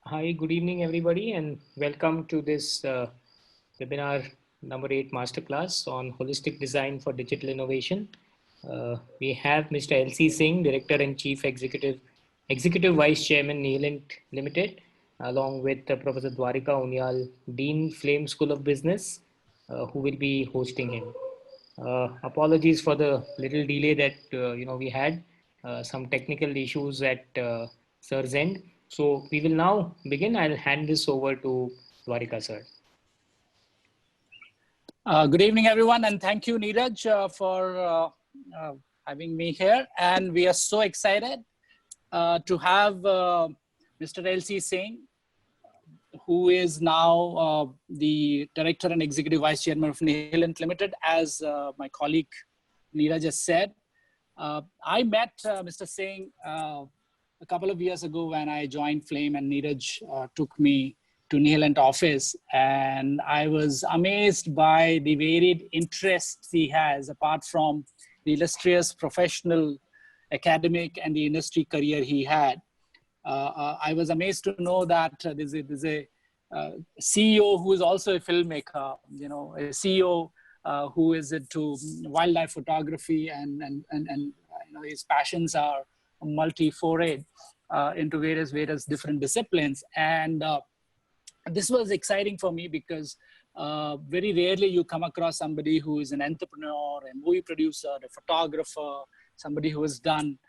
Hi, good evening, everybody, and welcome to this webinar number 8 Masterclass on Holistic Design for Digital Innovation. We have Mr. L.C. Singh, Director and Chief Executive Vice Chairman, Nihilent Limited, along with Professor Dwarika Unyal, Dean, Flame School of Business, who will be hosting him. Apologies for the little delay that we had, some technical issues at Sir's end. So we will now begin. I'll hand this over to Dwarika sir. Good evening, everyone, and thank you, Neeraj, for having me here. And we are so excited to have Mr. L.C. Singh, who is now the Director and Executive Vice Chairman of Nihilent Limited, as my colleague Neeraj has said. I met Mr. Singh a couple of years ago when I joined Flame, and Neeraj took me to Nihilent office, and I was amazed by the varied interests he has, apart from the illustrious professional, academic, and the industry career he had. I was amazed to know that there's a CEO who is also a filmmaker, a CEO who is into wildlife photography, and his passions are multi-forayed into various different disciplines. And this was exciting for me because very rarely you come across somebody who is an entrepreneur, a movie producer, a photographer, somebody who has run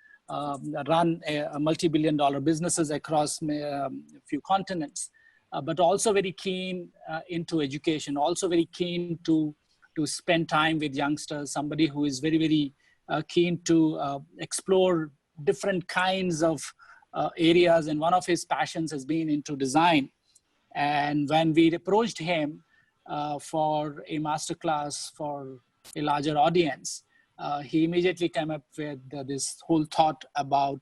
a multi-billion-dollar businesses across a few continents, but also very keen into education, also very keen to spend time with youngsters, somebody who is very, very keen to explore different kinds of areas. And one of his passions has been into design. And when we approached him for a masterclass for a larger audience, he immediately came up with this whole thought about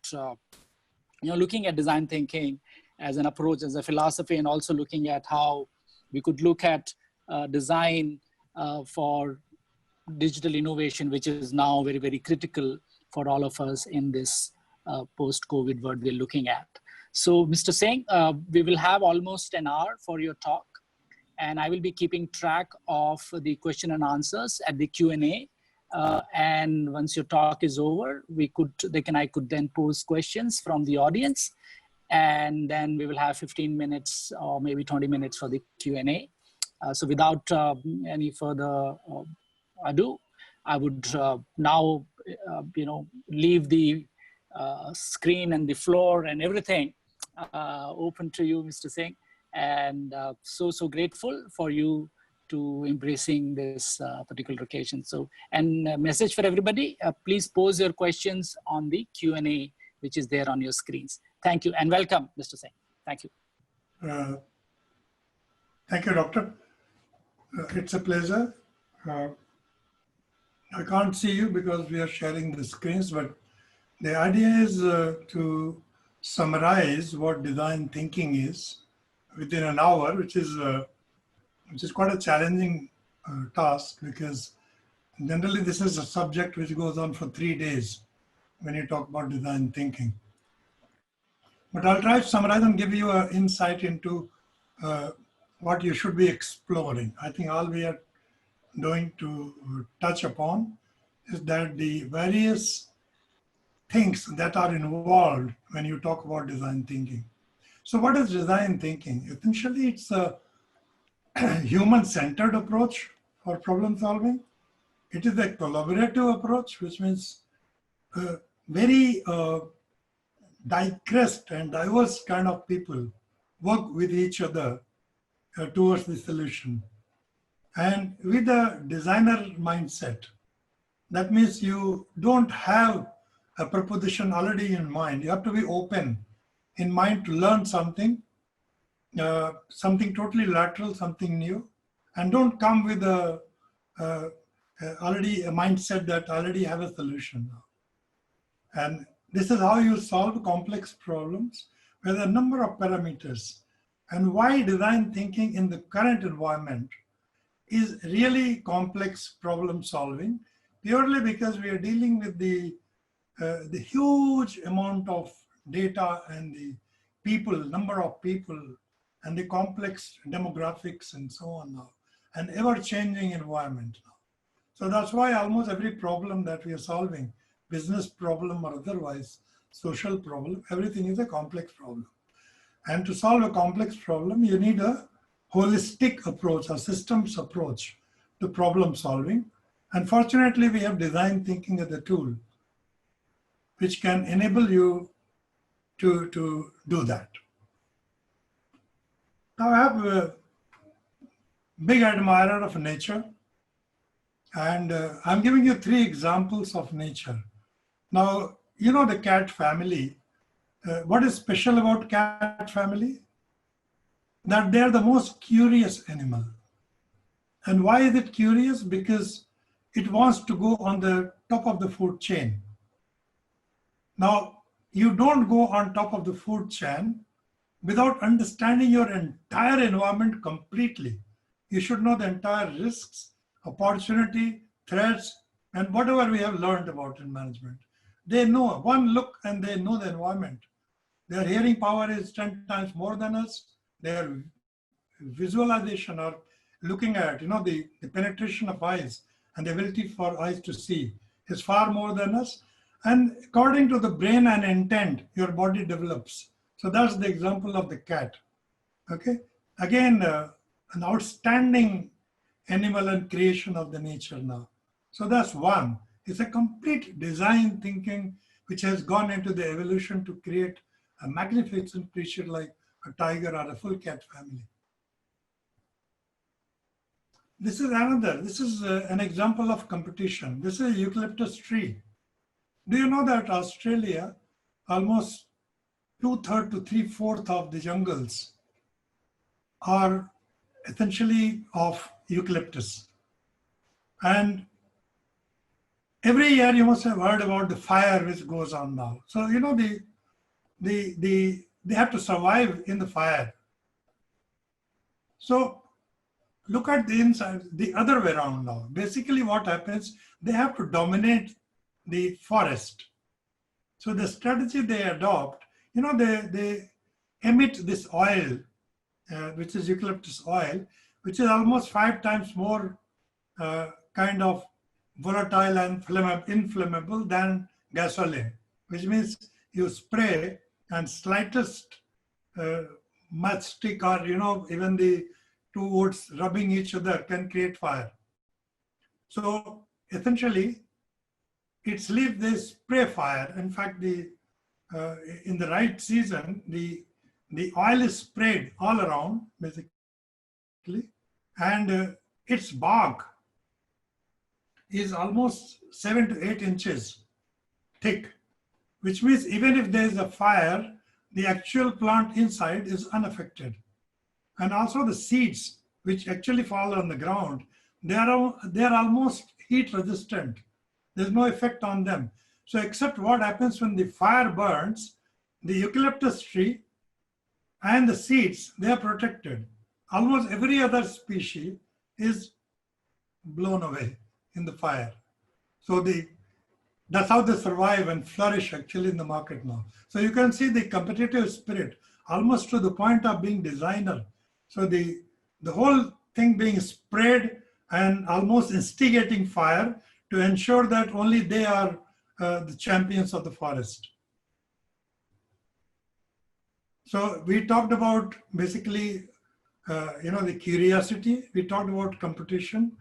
looking at design thinking as an approach, as a philosophy, and also looking at how we could look at design for digital innovation, which is now very, very critical for all of us in this post-COVID world we're looking at. So, Mr. Singh, we will have almost an hour for your talk, and I will be keeping track of the question and answers at the Q&A. And once your talk is over, I could then pose questions from the audience, and then we will have 15 minutes or maybe 20 minutes for the Q&A. So, without any further ado, I would now, leave the screen and the floor and everything open to you, Mr. Singh, and so grateful for you to embracing this particular occasion. So, and a message for everybody, please pose your questions on the Q&A, which is there on your screens. Thank you, and welcome, Mr. Singh. Thank you. Thank you, Doctor. It's a pleasure. I can't see you because we are sharing the screens, but the idea is to summarize what design thinking is within an hour, which is quite a challenging task, because generally this is a subject which goes on for 3 days when you talk about design thinking. But I'll try to summarize and give you an insight into what you should be exploring. I think all we are going to touch upon is that the various things that are involved when you talk about design thinking. So what is design thinking? Essentially, it's a human-centered approach for problem solving. It is a collaborative approach, which means very digressed and diverse kind of people work with each other towards the solution. And with a designer mindset, that means you don't have a proposition already in mind. You have to be open in mind to learn something, something totally lateral, something new, and don't come with already a mindset that already have a solution now. And this is how you solve complex problems with a number of parameters. And why design thinking in the current environment is really complex problem solving, purely because we are dealing with the huge amount of data and the people, number of people, and the complex demographics and so on now, and ever-changing environment now. So that's why almost every problem that we are solving, business problem or otherwise, social problem, everything is a complex problem. And to solve a complex problem, you need a holistic approach, a systems approach to problem solving. And fortunately, we have design thinking as a tool, which can enable you to do that. Now, I have a big admirer of nature, and I'm giving you 3 examples of nature. Now, you know the cat family. What is special about cat family? That they're the most curious animal. And why is it curious? Because it wants to go on the top of the food chain. Now, you don't go on top of the food chain without understanding your entire environment completely. You should know the entire risks, opportunity, threats, and whatever we have learned about in management. They know one look and they know the environment. Their hearing power is 10 times more than us. Their visualization or looking at, the penetration of eyes and the ability for eyes to see is far more than us. And according to the brain and intent, your body develops. So that's the example of the cat. Okay. Again, an outstanding animal and creation of the nature now. So that's one. It's a complete design thinking which has gone into the evolution to create a magnificent creature like a tiger or a full cat family. This is another. This is an example of competition. This is a eucalyptus tree. Do you know that Australia, almost 2/3 to 3/4 of the jungles are essentially of eucalyptus? And every year you must have heard about the fire which goes on now. So, they have to survive in the fire. So look at the inside, the other way around now. Basically what happens, they have to dominate the forest. So the strategy they adopt, they emit this oil, which is eucalyptus oil, which is almost 5 times more kind of volatile and inflammable than gasoline, which means you spray and slightest matchstick or, even the 2 woods rubbing each other can create fire. So essentially, its leaf they spray fire. In fact, in the right season, the oil is sprayed all around, basically, and its bark is almost 7 to 8 inches thick, which means even if there is a fire, the actual plant inside is unaffected. And also the seeds, which actually fall on the ground, they are almost heat resistant. There's no effect on them. So except what happens when the fire burns, the eucalyptus tree and the seeds, they are protected. Almost every other species is blown away in the fire. So that's how they survive and flourish actually in the market now. So you can see the competitive spirit almost to the point of being designer. So the whole thing being sprayed and almost instigating fire to ensure that only they are the champions of the forest. So we talked about basically, the curiosity. We talked about competition,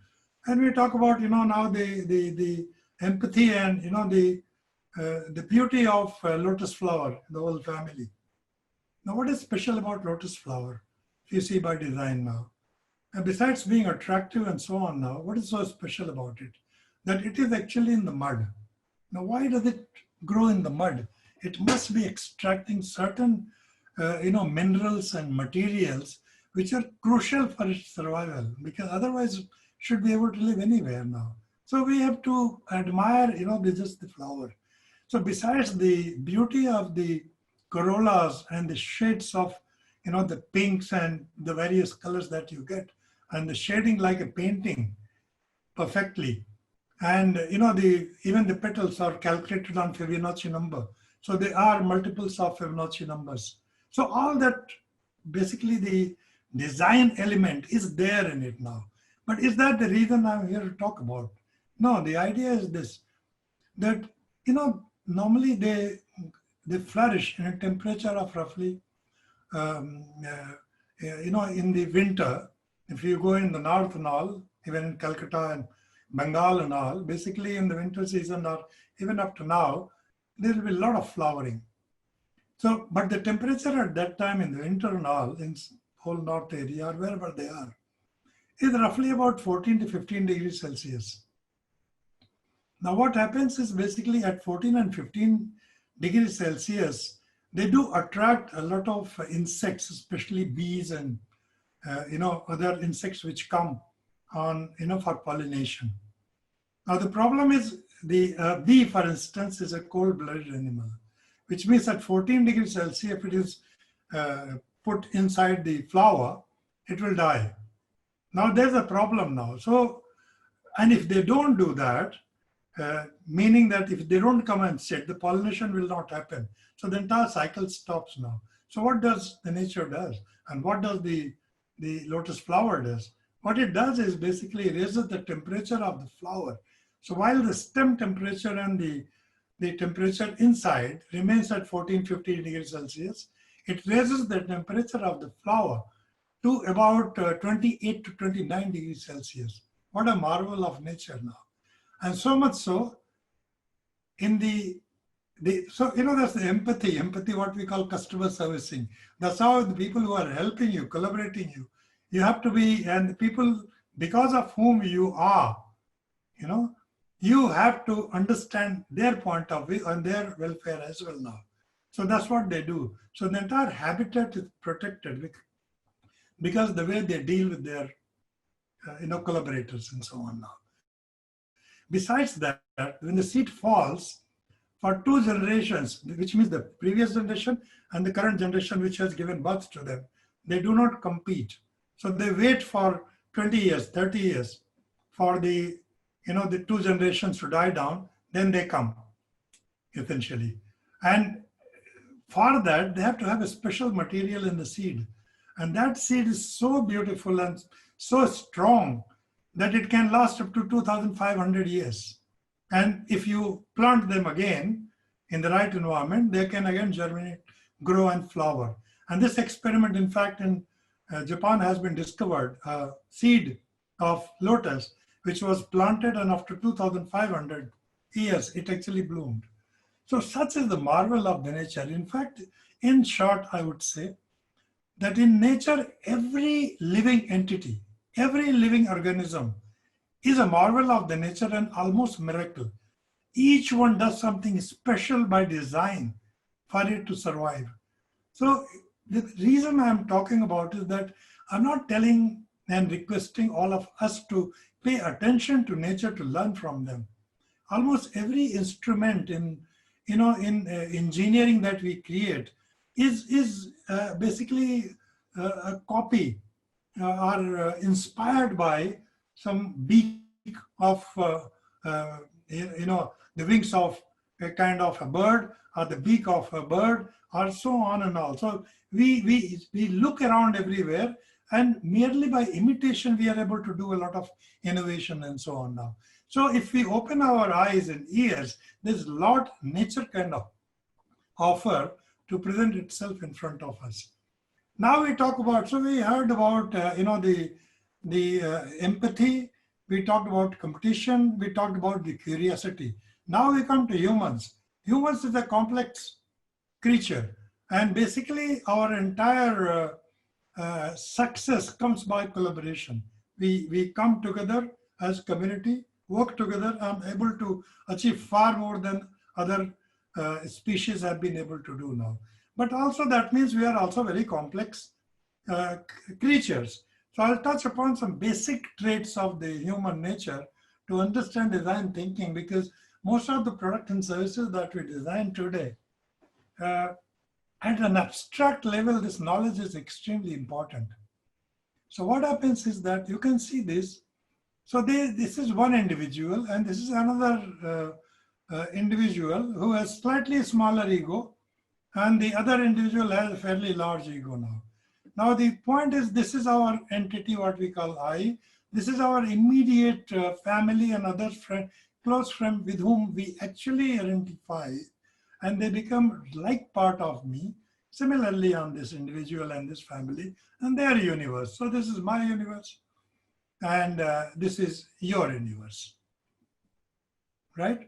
and we talk about, now the empathy and, the beauty of lotus flower, the whole family. Now, what is special about lotus flower? If you see by design now, and besides being attractive and so on now, what is so special about it? That it is actually in the mud. Now, why does it grow in the mud? It must be extracting certain, minerals and materials which are crucial for its survival, because otherwise it should be able to live anywhere now. So we have to admire, just the flower. So besides the beauty of the corollas and the shades of, the pinks and the various colors that you get, and the shading like a painting perfectly. And, even the petals are calculated on Fibonacci number. So they are multiples of Fibonacci numbers. So all that, basically the design element is there in it now. But is that the reason I'm here to talk about? No, the idea is this, that, normally they flourish in a temperature of roughly, in the winter. If you go in the north and all, even in Calcutta and Bengal and all, basically in the winter season or even up to now, there will be a lot of flowering. So, but the temperature at that time in the winter and all, in whole north area or wherever they are, is roughly about 14 to 15 degrees Celsius. Now what happens is basically at 14 and 15 degrees Celsius, they do attract a lot of insects, especially bees and other insects which come on, for pollination. Now the problem is the bee, for instance, is a cold-blooded animal, which means at 14 degrees Celsius, if it is put inside the flower, it will die. Now there's a problem now. So, and if they don't do that, meaning that if they don't come and sit, the pollination will not happen. So the entire cycle stops now. So what does the nature does? And what does the lotus flower does? What it does is basically raises the temperature of the flower. So while the stem temperature and the temperature inside remains at 14, 15 degrees Celsius, it raises the temperature of the flower to about 28 to 29 degrees Celsius. What a marvel of nature now. And so much so, in that's the empathy, what we call customer servicing. That's how the people who are helping you, collaborating you, you have to be, and the people because of whom you are, you have to understand their point of view and their welfare as well now. So that's what they do. So the entire habitat is protected because the way they deal with their, collaborators and so on now. Besides that, when the seed falls, for 2 generations, which means the previous generation and the current generation which has given birth to them, they do not compete. So they wait for 20 years, 30 years for the 2 generations to die down, then they come, essentially. And for that, they have to have a special material in the seed. And that seed is so beautiful and so strong that it can last up to 2,500 years. And if you plant them again in the right environment, they can again germinate, grow and flower. And this experiment, in fact, in Japan has been discovered, a seed of lotus, which was planted, and after 2,500 years, it actually bloomed. So such is the marvel of the nature. In fact, in short, I would say that in nature, every living entity, every living organism is a marvel of the nature and almost miracle. Each one does something special by design for it to survive. So the reason I'm talking about is that I'm not telling and requesting all of us to pay attention to nature to learn from them. Almost every instrument in engineering that we create is basically a copy or inspired by some beak of the wings of a kind of a bird or the beak of a bird or so on and all. So we look around everywhere, and merely by imitation we are able to do a lot of innovation and so on now. So if we open our eyes and ears, there's a lot nature kind of offer to present itself in front of us. Now we talk about, so we heard about the empathy, we talked about competition, we talked about the curiosity. Now we come to humans. Humans is a complex creature, and basically our entire success comes by collaboration. We come together as community, work together, and able to achieve far more than other species have been able to do now. But also that means we are also very complex creatures. So I'll touch upon some basic traits of the human nature to understand design thinking, because most of the products and services that we design today, at an abstract level, this knowledge is extremely important. So what happens is that you can see this. So this is one individual, and this is another individual who has slightly smaller ego, and the other individual has a fairly large ego now. Now the point is, this is our entity, what we call I. This is our immediate family and other friend, close friend with whom we actually identify, and they become like part of me. Similarly on this individual and this family and their universe. So this is my universe and this is your universe, right?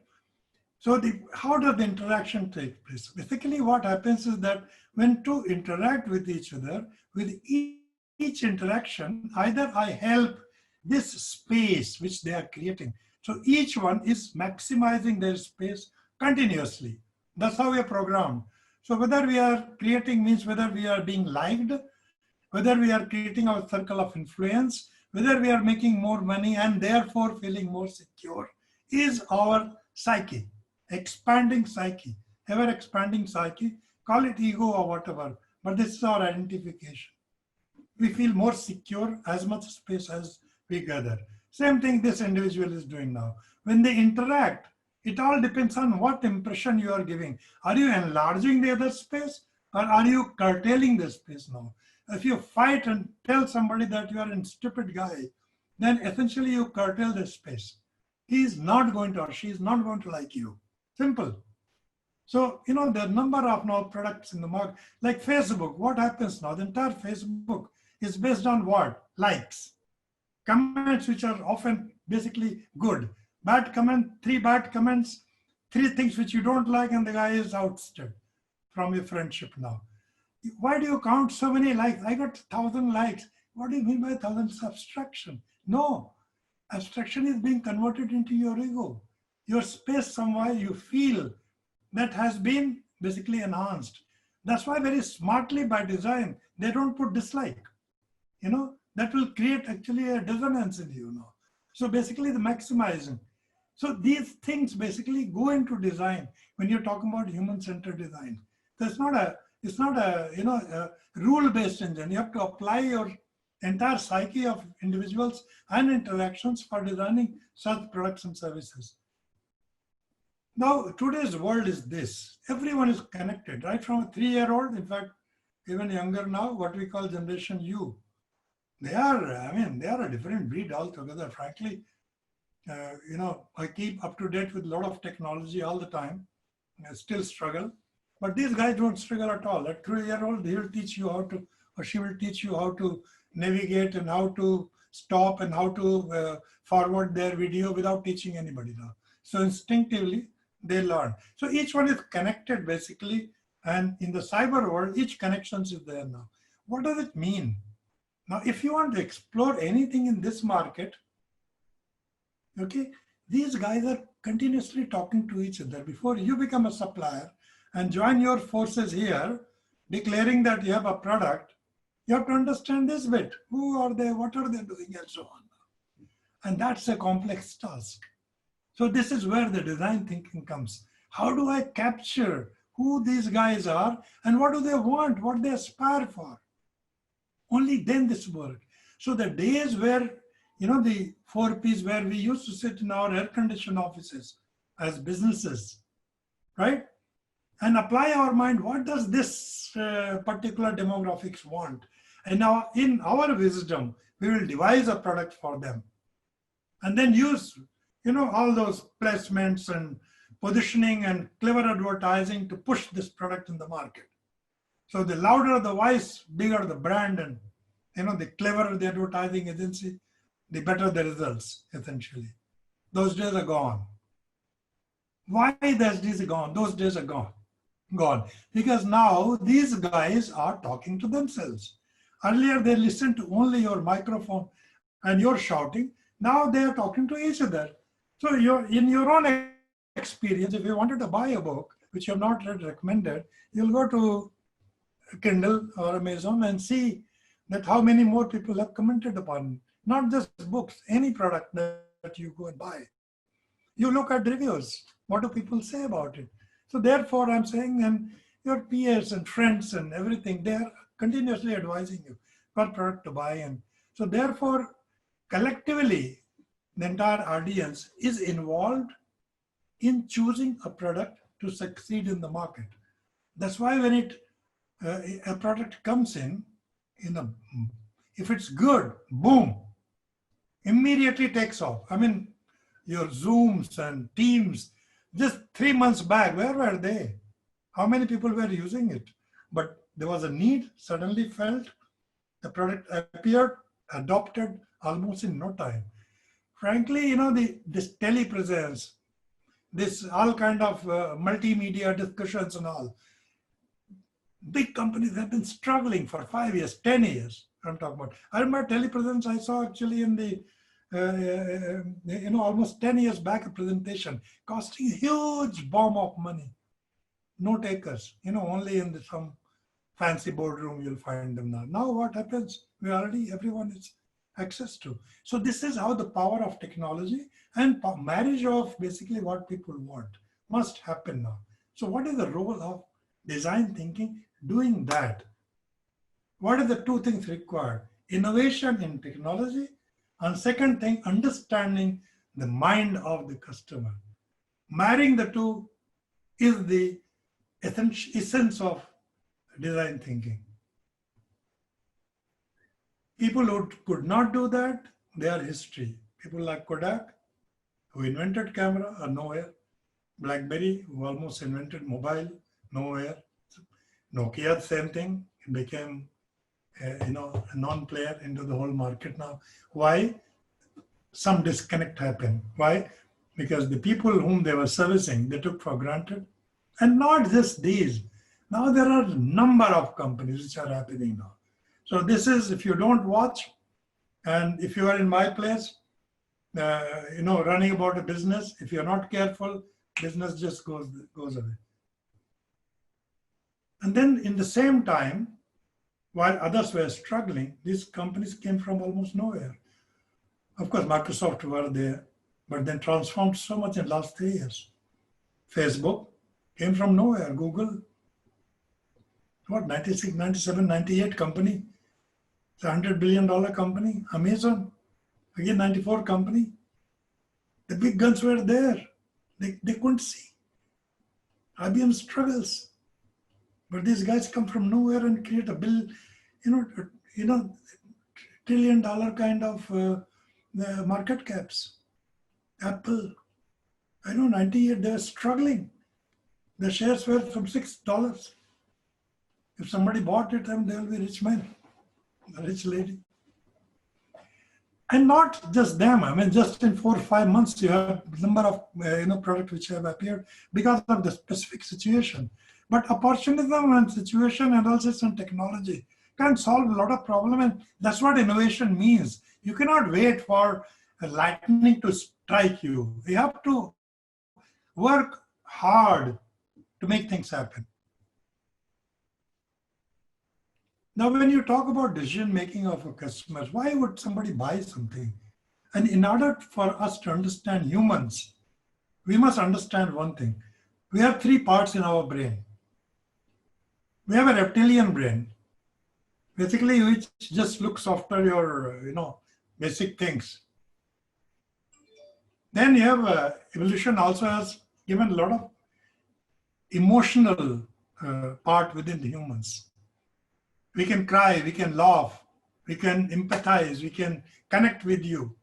So how does the interaction take place? Basically what happens is that when two interact with each other, with each interaction, either I help this space which they are creating. So each one is maximizing their space continuously. That's how we are programmed. So whether we are creating means whether we are being liked, whether we are creating our circle of influence, whether we are making more money and therefore feeling more secure, is our psyche, expanding psyche, ever expanding psyche, call it ego or whatever, but this is our identification. We feel more secure as much space as we gather. Same thing this individual is doing now. When they interact, it all depends on what impression you are giving. Are you enlarging the other space or are you curtailing the space now? If you fight and tell somebody that you are a stupid guy, then essentially you curtail the space. He is not going to, or she is not going to like you. Simple. So, you know, the number of now products in the market, like Facebook, what happens now? The entire Facebook is based on what? Likes. Comments which are often basically good. Bad comment, 3 bad comments, 3 things which you don't like, and the guy is ousted from your friendship now. Why do you count so many likes? I got 1,000 likes. What do you mean by 1,000? Abstraction? No. Abstraction is being converted into your ego. Your space somewhere you feel that has been basically enhanced. That's why very smartly by design, they don't put dislike. You know, that will create actually a dissonance in you now. So basically the maximizing. So these things basically go into design when you're talking about human-centered design. So it's not a you know, a rule-based engine. You have to apply your entire psyche of individuals and interactions for designing such products and services. Now, today's world is this. Everyone is connected, right from a 3-year-old, in fact, even younger now, what we call Generation U. They are, I mean, they are a different breed altogether, frankly. You know, I keep up to date with a lot of technology all the time. I still struggle. But these guys don't struggle at all. At 3-year-old, he will teach you how to, or she will teach you how to navigate and how to stop and how to forward their video without teaching anybody now. So instinctively, they learn. So each one is connected basically. And in the cyber world, each connection is there now. What does it mean? Now, if you want to explore anything in this market, okay, these guys are continuously talking to each other. Before you become a supplier and join your forces here, declaring that you have a product, you have to understand this bit. Who are they? What are they doing? And so on. And that's a complex task. So this is where the design thinking comes. How do I capture who these guys are and what do they want, what they aspire for? Only then this works. So the days where, you know, the 4 Ps where we used to sit in our air-conditioned offices as businesses, right? And apply our mind, what does this particular demographics want? And now in our wisdom, we will devise a product for them. And then use, you know, all those placements and positioning and clever advertising to push this product in the market. So the louder the voice, bigger the brand, and you know, the cleverer the advertising agency, the better the results, essentially. Those days are gone. Why those days are gone? Those days are gone. Because now these guys are talking to themselves. Earlier they listened to only your microphone and you're shouting. Now they are talking to each other. So you're in your own experience, if you wanted to buy a book, which you have not read recommended, you'll go to Kindle or Amazon and see that how many more people have commented upon, not just books, any product that you go and buy. You look at reviews. What do people say about it? So therefore, I'm saying, and your peers and friends and everything, they are continuously advising you what product to buy. And so therefore, collectively, the entire audience is involved in choosing a product to succeed in the market. That's why when a product comes in a, if it's good, boom, immediately takes off. I mean, your Zooms and Teams, just 3 months back, where were they? How many people were using it? But there was a need suddenly felt, the product appeared, adopted almost in no time. Frankly, this telepresence, this all kind of multimedia discussions and all, big companies have been struggling for 5 years, 10 years. I'm talking about. I remember telepresence I saw actually in the, almost 10 years back, a presentation costing a huge bomb of money. No takers, only in some fancy boardroom you'll find them now. Now what happens? Everyone is access to. So this is how the power of technology and marriage of basically what people want must happen now. So what is the role of design thinking doing that? What are the two things required? Innovation in technology, and second thing, understanding the mind of the customer. Marrying the two is the essence of design thinking. People who could not do that, they are history. People like Kodak, who invented camera, are nowhere. BlackBerry, who almost invented mobile, nowhere. Nokia, same thing. It became, a non-player into the whole market now. Why? Some disconnect happened. Why? Because the people whom they were servicing, they took for granted. And not just these. Now there are a number of companies which are happening now. So this is, if you don't watch, and if you are in my place, running about a business, if you're not careful, business just goes away. And then in the same time, while others were struggling, these companies came from almost nowhere. Of course, Microsoft were there, but then transformed so much in the last 3 years. Facebook came from nowhere. Google, 96, 97, 98 company. It's a $100 billion company. Amazon, again, 94 company. The big guns were there. They couldn't see. IBM struggles. But these guys come from nowhere and create a $1 trillion kind of market caps. Apple, 98, they're struggling. The shares were from $6. If somebody bought it, then they will be rich man, a rich lady. And not just them. I mean, just in 4 or 5 months, you have a number of products which have appeared because of the specific situation. But opportunism and situation and also some technology can solve a lot of problems. And that's what innovation means. You cannot wait for lightning to strike you. You have to work hard to make things happen. Now, when you talk about decision making of a customers, why would somebody buy something? And in order for us to understand humans, we must understand one thing. We have 3 parts in our brain. We have a reptilian brain, basically, which just looks after your, basic things. Then you have evolution also has given a lot of emotional part within the humans. We can cry, we can laugh, we can empathize, we can connect with you,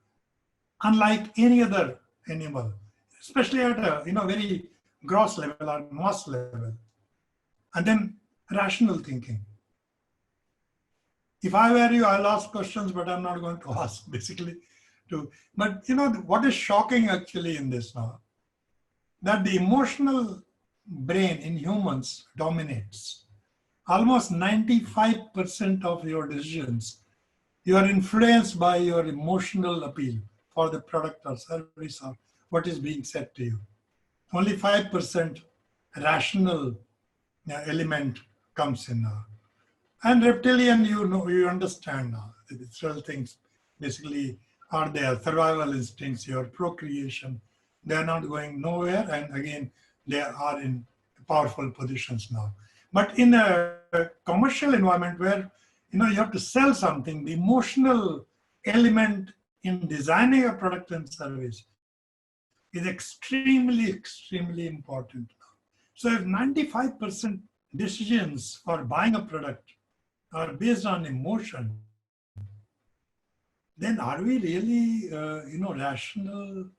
unlike any other animal, especially at a very gross level or mass level. And then rational thinking. If I were you, I'll ask questions, but I'm not going to ask, basically. But what is shocking actually in this now, that the emotional brain in humans dominates. Almost 95% of your decisions, you are influenced by your emotional appeal for the product or service or what is being said to you. Only 5% rational element comes in now. And reptilian, you understand now. The visceral things basically are there. Survival instincts, your procreation, they are not going nowhere. And again, they are in powerful positions now. But in a commercial environment where you have to sell something, the emotional element in designing a product and service is extremely, extremely important. So if 95% decisions for buying a product are based on emotion, then are we really, rational,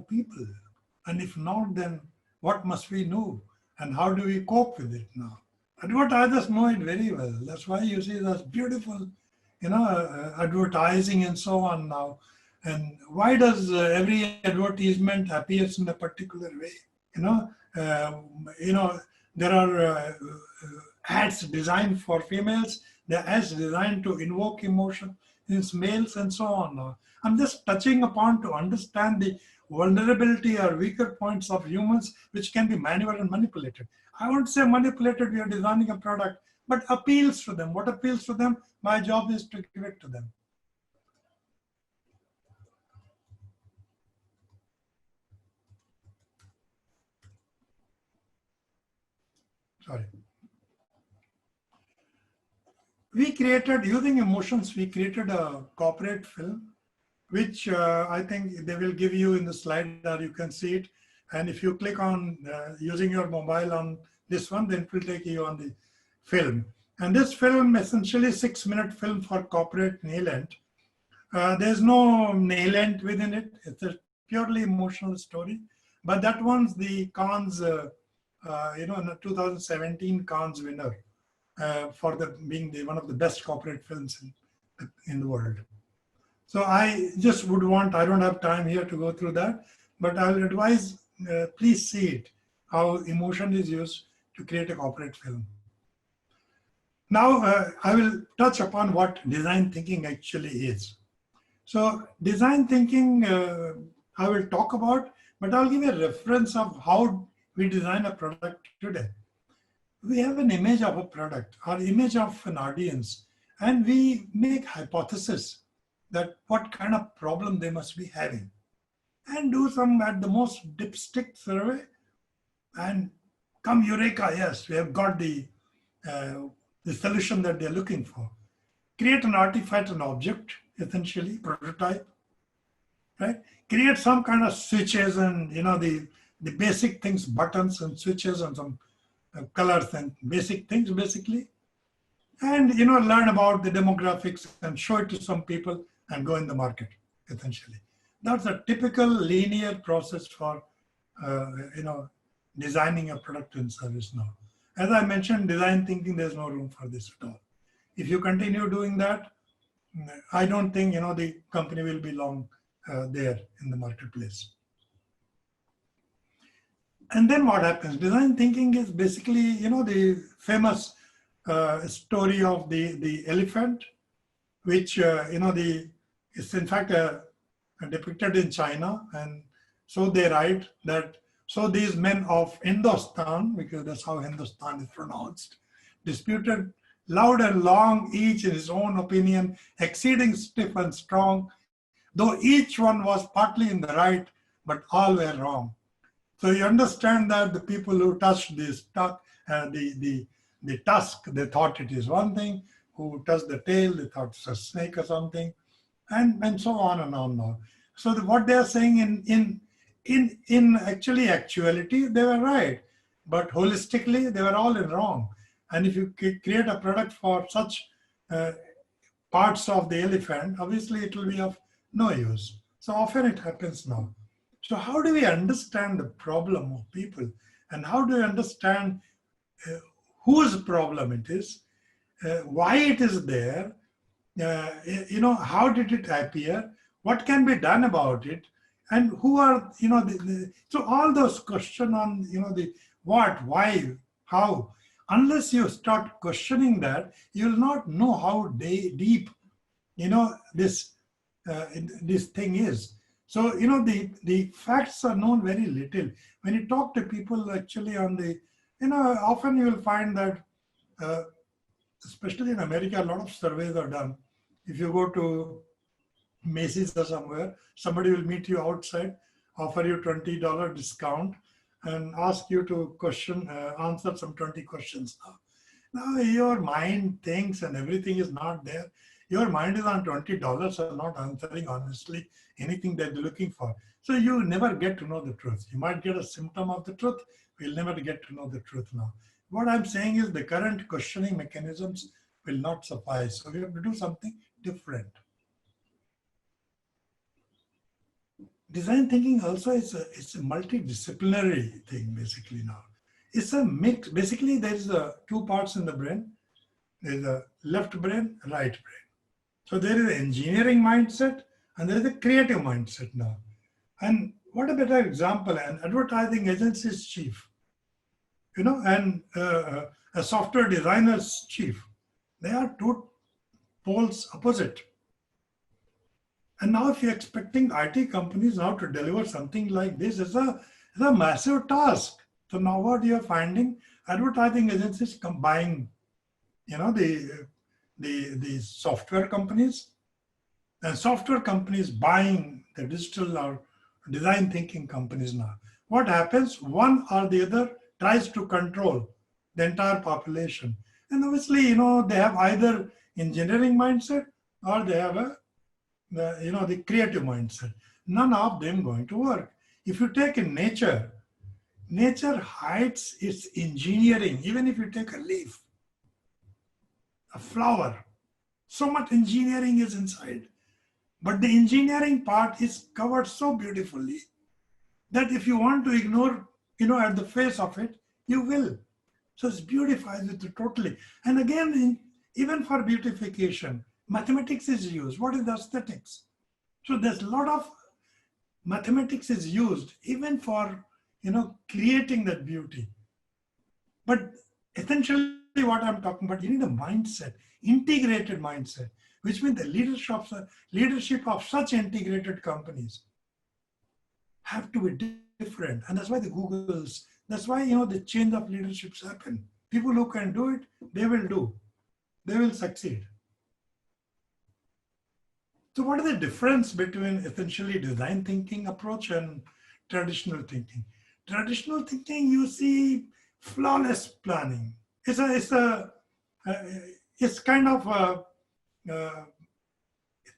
people? And if not, then what must we know? And how do we cope with it now? Advertisers know it very well. That's why you see this beautiful, advertising and so on now. And why does every advertisement appears in a particular way? You know, uh, you know, there are ads designed for females. There are ads designed to invoke emotion in males and so on. I'm just touching upon to understand the vulnerability or weaker points of humans, which can be maneuvered and manipulated. I won't say manipulated, we are designing a product, but appeals to them. What appeals to them? My job is to give it to them. Sorry. We created, using emotions, we created a corporate film, which I think they will give you in the slide, or you can see it. And if you click on using your mobile on this one, then it will take you on the film. And this film, essentially 6-minute film for corporate Nihilent. There's no Nihilent within it. It's a purely emotional story. But that one's the Cannes, in the 2017 Cannes winner for being one of the best corporate films in the world. So I just would want, I don't have time here to go through that, but I'll advise, please see it, how emotion is used to create a corporate film. Now, I will touch upon what design thinking actually is. So design thinking, I will talk about, but I'll give a reference of how we design a product today. We have an image of a product or image of an audience, and we make hypotheses that what kind of problem they must be having, and do some at the most dipstick survey, and come eureka, yes, we have got the solution that they're looking for. Create an artifact, an object, essentially, prototype, right? Create some kind of switches and, the basic things, buttons and switches and some colors and basic things, basically. And, learn about the demographics and show it to some people and go in the market, essentially. That's a typical linear process for, designing a product and service now. As I mentioned, design thinking, there's no room for this at all. If you continue doing that, I don't think, the company will be long there in the marketplace. And then what happens? Design thinking is basically, the famous story of the elephant, which, it's in fact depicted in China. And so they write that, so these men of Hindustan, because that's how Hindustan is pronounced, disputed loud and long, each in his own opinion, exceeding stiff and strong, though each one was partly in the right, but all were wrong. So you understand that the people who touched this the tusk, they thought it is one thing. Who touched the tail, they thought it's a snake or something, and so on and on. So what they are saying in actuality, they were right, but holistically, they were all in wrong. And if you create a product for such parts of the elephant, obviously it will be of no use. So often it happens now. So how do we understand the problem of people? And how do we understand whose problem it is, why it is there, how did it appear, what can be done about it, and who are, so all those questions on, the what, why, how, unless you start questioning that, you'll not know how deep, this thing is. So, the facts are known very little. When you talk to people actually on the, often you will find that, especially in America, a lot of surveys are done. If you go to Macy's or somewhere, somebody will meet you outside, offer you $20 discount, and ask you to answer some 20 questions. Now your mind thinks and everything is not there. Your mind is on $20 or not answering honestly anything that they're looking for. So you never get to know the truth. You might get a symptom of the truth. We'll never get to know the truth now. what I'm saying is the current questioning mechanisms will not suffice. So we have to do something different. Design thinking also is it's a multidisciplinary thing basically now. It's a mix. Basically, there's two parts in the brain. There's a left brain, right brain. So there is an engineering mindset and there is a creative mindset now. And what a better example, an advertising agency's chief, and a software designer's chief. They are two poles opposite. And now if you're expecting IT companies now to deliver something like this, it's a massive task. So now what you're finding, advertising agencies buying, the software companies, and software companies buying the digital or design thinking companies now. What happens? One or the other tries to control the entire population. And obviously, they have either engineering mindset or they have the creative mindset. None of them going to work. If you take in nature hides its engineering. Even if you take a leaf, a flower, so much engineering is inside. But the engineering part is covered so beautifully that if you want to ignore, at the face of it, you will. So it's beautifies it totally. And again, even for beautification, mathematics is used. What is the aesthetics? So there's a lot of mathematics is used even for, creating that beauty. But essentially what I'm talking about, you need a mindset, integrated mindset, which means the leadership of such integrated companies have to be different. And that's why the Googles, that's why, the change of leaderships happen. People who can do it, they will succeed. So what is the difference between essentially design thinking approach and traditional thinking? Traditional thinking, you see flawless planning. It's kind of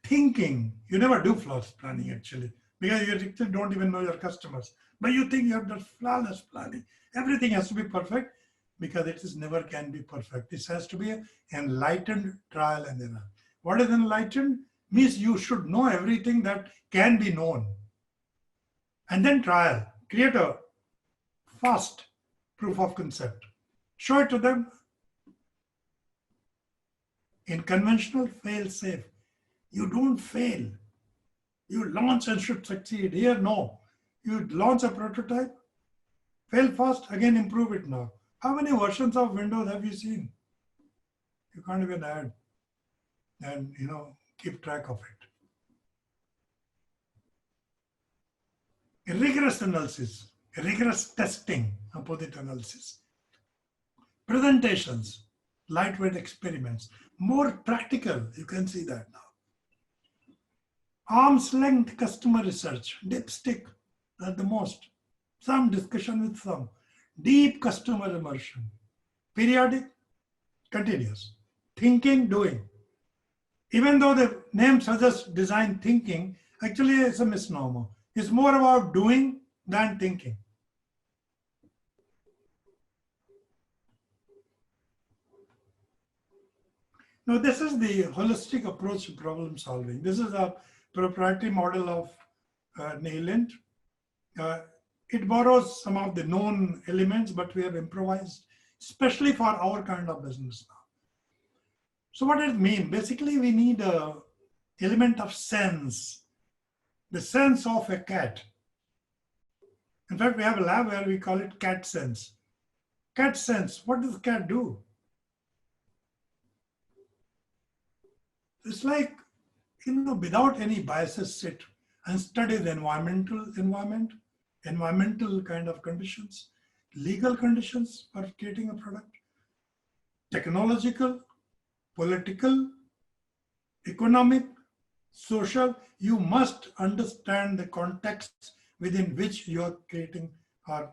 thinking. You never do flawless planning actually, because you actually don't even know your customers. But you think you have done flawless planning. Everything has to be perfect because it is never can be perfect. This has to be an enlightened trial and error. What is enlightened? Means you should know everything that can be known. And then trial. Create a fast proof of concept. Show it to them. In conventional fail safe, you don't fail. You launch and should succeed. Here, no. You launch a prototype, fail fast, again improve it now. How many versions of Windows have you seen? You can't even add and keep track of it. A rigorous analysis, a rigorous testing, opposite analysis. Presentations, lightweight experiments, more practical, you can see that now. Arm's length customer research, dipstick at the most. Some discussion with some. Deep customer immersion. Periodic, continuous. Thinking, doing. Even though the name suggests design thinking, actually it's a misnomer. It's more about doing than thinking. Now, this is the holistic approach to problem solving. This is a proprietary model of Nihilent. It borrows some of the known elements, but we have improvised, especially for our kind of business now. So what does it mean? Basically, we need an element of sense, the sense of a cat. In fact, we have a lab where we call it cat sense. Cat sense, what does the cat do? It's like, without any biases, sit and study the environmental kind of conditions, legal conditions for creating a product, technological, political, economic, social. You must understand the context within which you are creating or,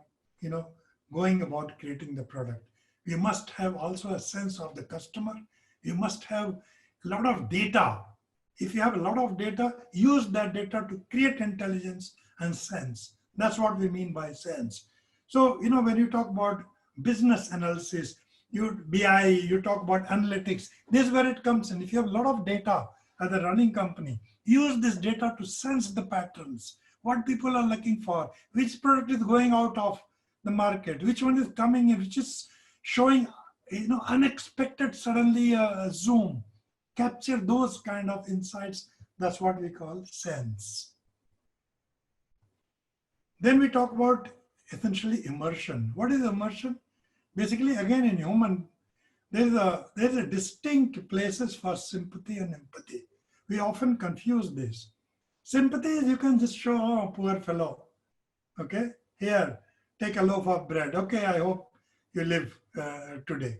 going about creating the product. You must have also a sense of the customer. You must have a lot of data. If you have a lot of data, use that data to create intelligence and sense. That's what we mean by sense. So, when you talk about business analysis, you BI, you talk about analytics. This is where it comes in. If you have a lot of data as a running company, use this data to sense the patterns, what people are looking for, which product is going out of the market, which one is coming in, which is showing, unexpected suddenly zoom. Capture those kind of insights. That's what we call sense. Then we talk about essentially immersion. What is immersion? Basically, again, in human, there's a distinct places for sympathy and empathy. We often confuse this. Sympathy is you can just show, oh, poor fellow. Okay, here, take a loaf of bread. Okay, I hope you live today.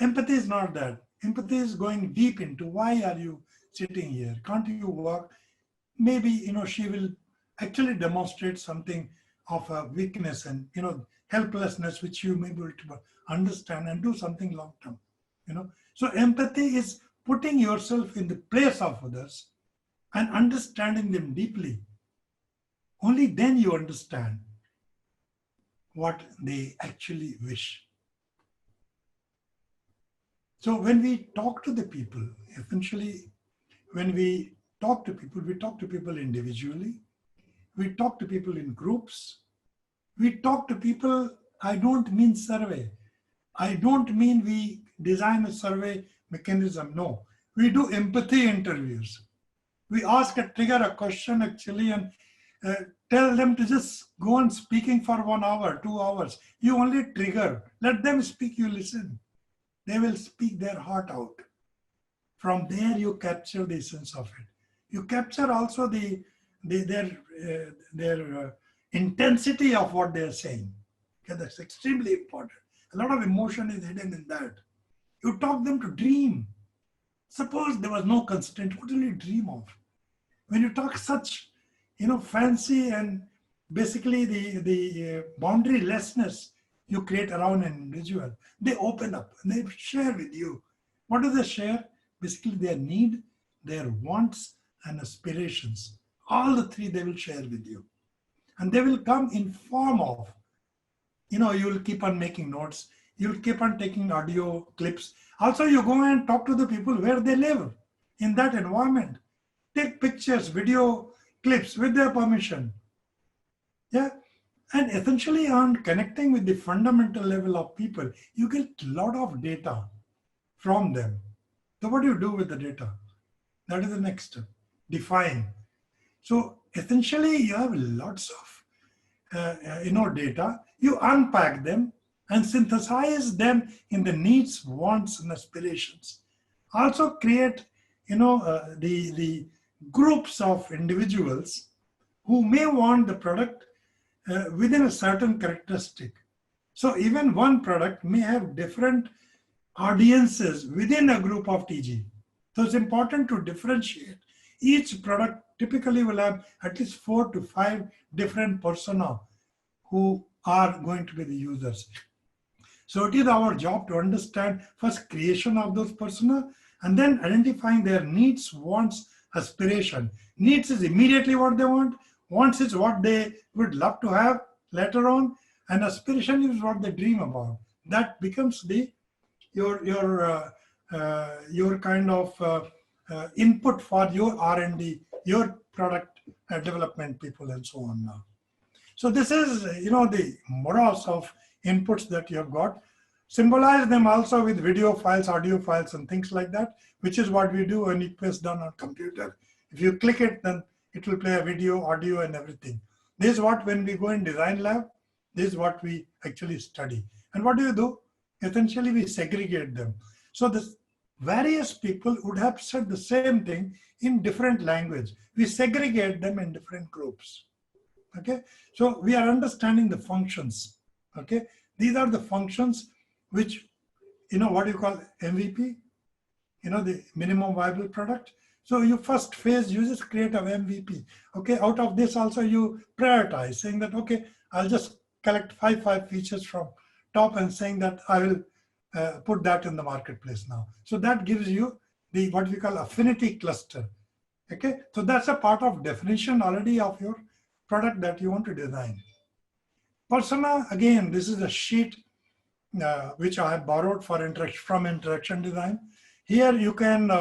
Empathy is not that. Empathy is going deep into why are you sitting here? Can't you walk? Maybe, she will actually demonstrate something of a weakness and, helplessness, which you may be able to understand and do something long term. So empathy is putting yourself in the place of others and understanding them deeply. Only then you understand what they actually wish. So when we talk to the people, essentially, when we talk to people individually, we talk to people in groups, we talk to people. I don't mean survey. I don't mean we design a survey mechanism. No, we do empathy interviews. We trigger a question actually and tell them to just go on speaking for 1 hour, 2 hours. You only trigger. Let them speak, you listen. They will speak their heart out. From there, you capture the essence of it. You capture also their intensity of what they are saying. Okay, that's extremely important. A lot of emotion is hidden in that. You talk them to dream. Suppose there was no constraint, what will you dream of? When you talk such, fancy and basically the boundarylessness you create around an individual, they open up and they share with you. What do they share? Basically their need, their wants and aspirations. All the three they will share with you. And they will come in form of, you will keep on making notes. You'll keep on taking audio clips. Also, you go and talk to the people where they live in that environment. Take pictures, video clips with their permission. Yeah. And essentially on connecting with the fundamental level of people, you get a lot of data from them. So what do you do with the data? That is the next step. Define. So essentially you have lots of data. You unpack them and synthesize them in the needs, wants, and aspirations. Also create, the groups of individuals who may want the product within a certain characteristic. So even one product may have different audiences within a group of TG. So it's important to differentiate. Each product typically will have at least 4 to 5 different persona who are going to be the users. So it is our job to understand first creation of those persona and then identifying their needs, wants, aspiration. Needs is immediately what they want. Wants is what they would love to have later on, and aspiration is what they dream about. That becomes your kind of input for your R&D, your product development people, and so on now. So this is the morass of inputs that you have got. Symbolize them also with video files, audio files, and things like that, which is what we do when you press down on computer. If you click it, then it will play a video, audio, and everything. This is what, when we go in design lab, this is what we actually study. And what do? Essentially, we segregate them. So this various people would have said the same thing in different language. We segregate them in different groups. Okay, so we are understanding the functions. Okay, these are the functions which, what you call MVP, the minimum viable product. So you first phase, you just create an MVP. Okay, out of this also you prioritize, saying that, okay, I'll just collect five features from top and saying that I will put that in the marketplace now. So that gives you the what we call affinity cluster. Okay, so that's a part of definition already of your product that you want to design. Persona, again, this is a sheet which I have borrowed for from interaction design. Here you can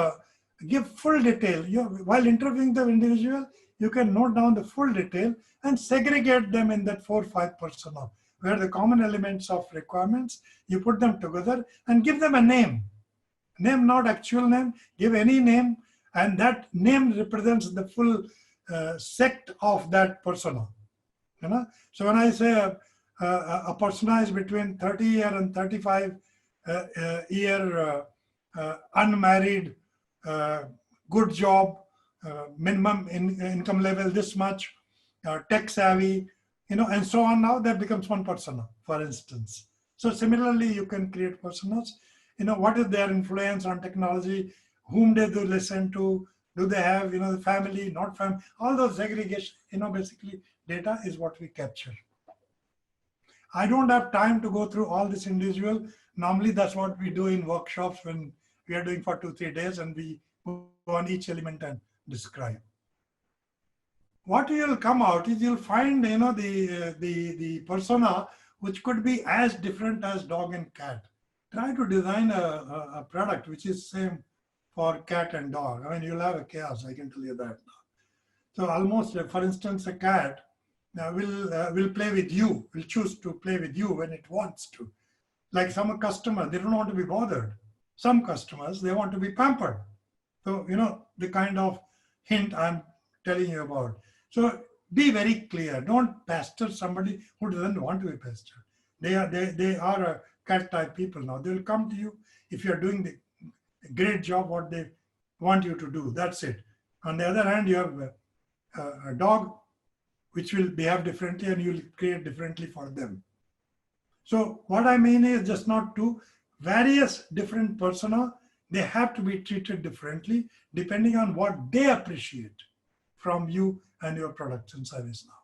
give full detail. While interviewing the individual, you can note down the full detail and segregate them in that 4 or 5 persona, where the common elements of requirements, you put them together and give them a name. Name, not actual name, give any name, and that name represents the full sect of that persona. You know? So when I say a persona is between 30 year and 35 year, unmarried, good job, minimum income level this much, tech savvy, and so on. Now that becomes one persona, for instance. So similarly, you can create personas. What is their influence on technology? Whom they do listen to? Do they have, the family, not family? All those segregation, basically data is what we capture. I don't have time to go through all this individual. Normally, that's what we do in workshops when we are doing for 2-3 days, and we go on each element and describe. What you'll come out is you'll find, the persona, which could be as different as dog and cat. Try to design a product which is same for cat and dog. I mean, you'll have a chaos, I can tell you that now. So almost, for instance, a cat will play with you, will choose to play with you when it wants to. Like some customer, they don't want to be bothered. Some customers, they want to be pampered. So, the kind of hint I'm telling you about. So be very clear. Don't pester somebody who doesn't want to be pestered. They are a cat type people now. They'll come to you if you're doing the great job what they want you to do. That's it. On the other hand, you have a dog which will behave differently and you'll create differently for them. So what I mean is just not two various different persona, they have to be treated differently depending on what they appreciate from you and your products and service now.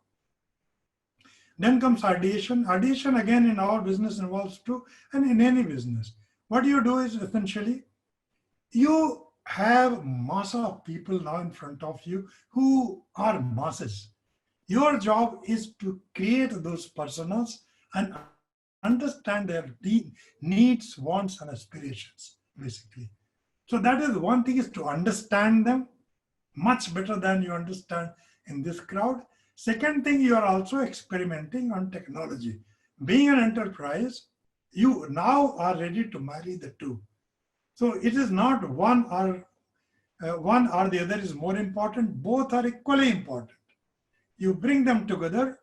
Then comes ideation. Ideation again in our business involves too, and in any business. What you do is essentially, you have massa of people now in front of you who are masses. Your job is to create those personas and understand their needs, wants, and aspirations, basically. So that is one thing, is to understand them much better than you understand in this crowd. Second thing, you are also experimenting on technology. Being an enterprise, you now are ready to marry the two. So it is not one or the other is more important. Both are equally important. You bring them together,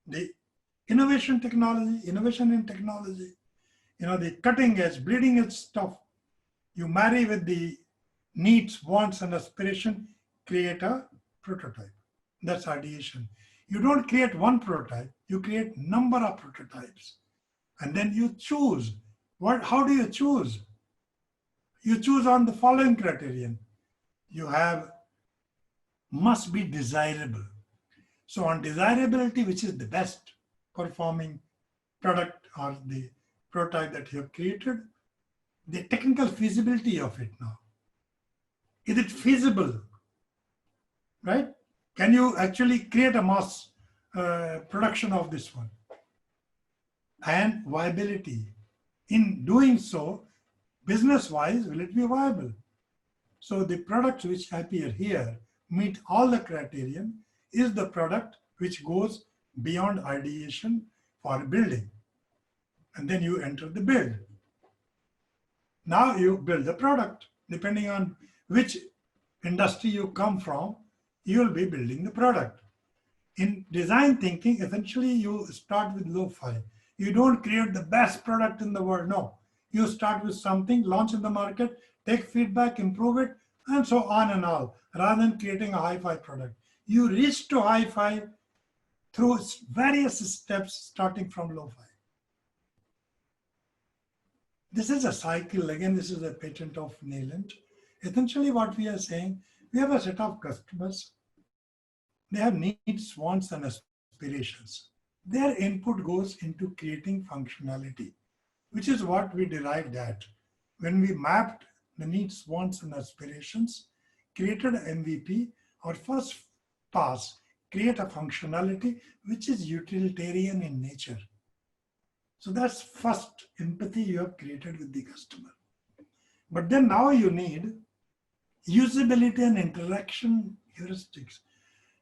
the innovation in technology, the cutting edge, bleeding edge stuff, you marry with the needs, wants, and aspiration, create a prototype. That's ideation. You don't create one prototype, you create number of prototypes. And then you choose. How do you choose? You choose on the following criterion. You have must be desirable. So on desirability, which is the best performing product or the prototype that you have created, the technical feasibility of it now. Is it feasible, right? Can you actually create a mass production of this one? And viability. In doing so, business-wise, will it be viable? So the products which appear here meet all the criterion is the product which goes beyond ideation for building. And then you enter the build. Now you build the product. Depending on which industry you come from, you will be building the product. In design thinking, essentially you start with lo-fi. You don't create the best product in the world, no. You start with something, launch in the market, take feedback, improve it, and so on and all, rather than creating a hi-fi product. You reach to hi-fi through various steps starting from lo-fi. This is a cycle. Again, this is a patent of Nihilent. Essentially what we are saying, we have a set of customers. They have needs, wants, and aspirations. Their input goes into creating functionality, which is what we derived at. When we mapped the needs, wants, and aspirations, created an MVP, our first pass, create a functionality which is utilitarian in nature. So that's first empathy you have created with the customer. But then now you need usability and interaction heuristics.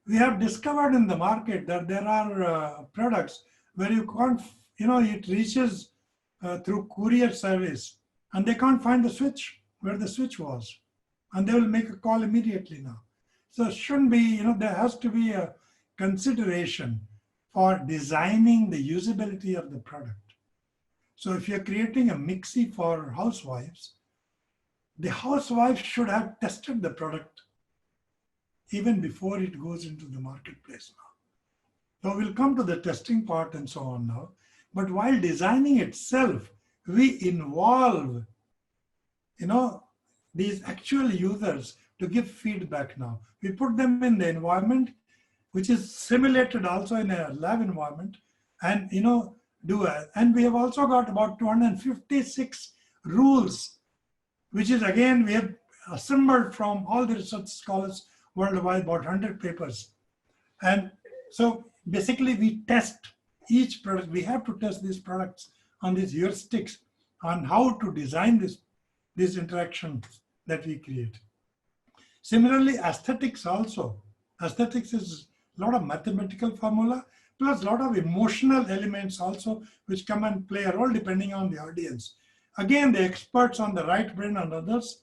We have discovered in the market that there are products where you can't, it reaches through courier service and they can't find the switch, where the switch was. And they will make a call immediately now. So it shouldn't be, there has to be a consideration for designing the usability of the product. So if you're creating a mixie for housewives, the housewife should have tested the product even before it goes into the marketplace now. So we'll come to the testing part and so on now. But while designing itself, we involve, these actual users to give feedback now. We put them in the environment, which is simulated also in a lab environment, and and we have also got about 256 rules, which is again, we have assembled from all the research scholars worldwide, about 100 papers. And so basically we test each product. We have to test these products on these heuristics on how to design these interactions that we create. Similarly, aesthetics also. Aesthetics is a lot of mathematical formula, plus a lot of emotional elements also, which come and play a role depending on the audience. Again, the experts on the right brain and others,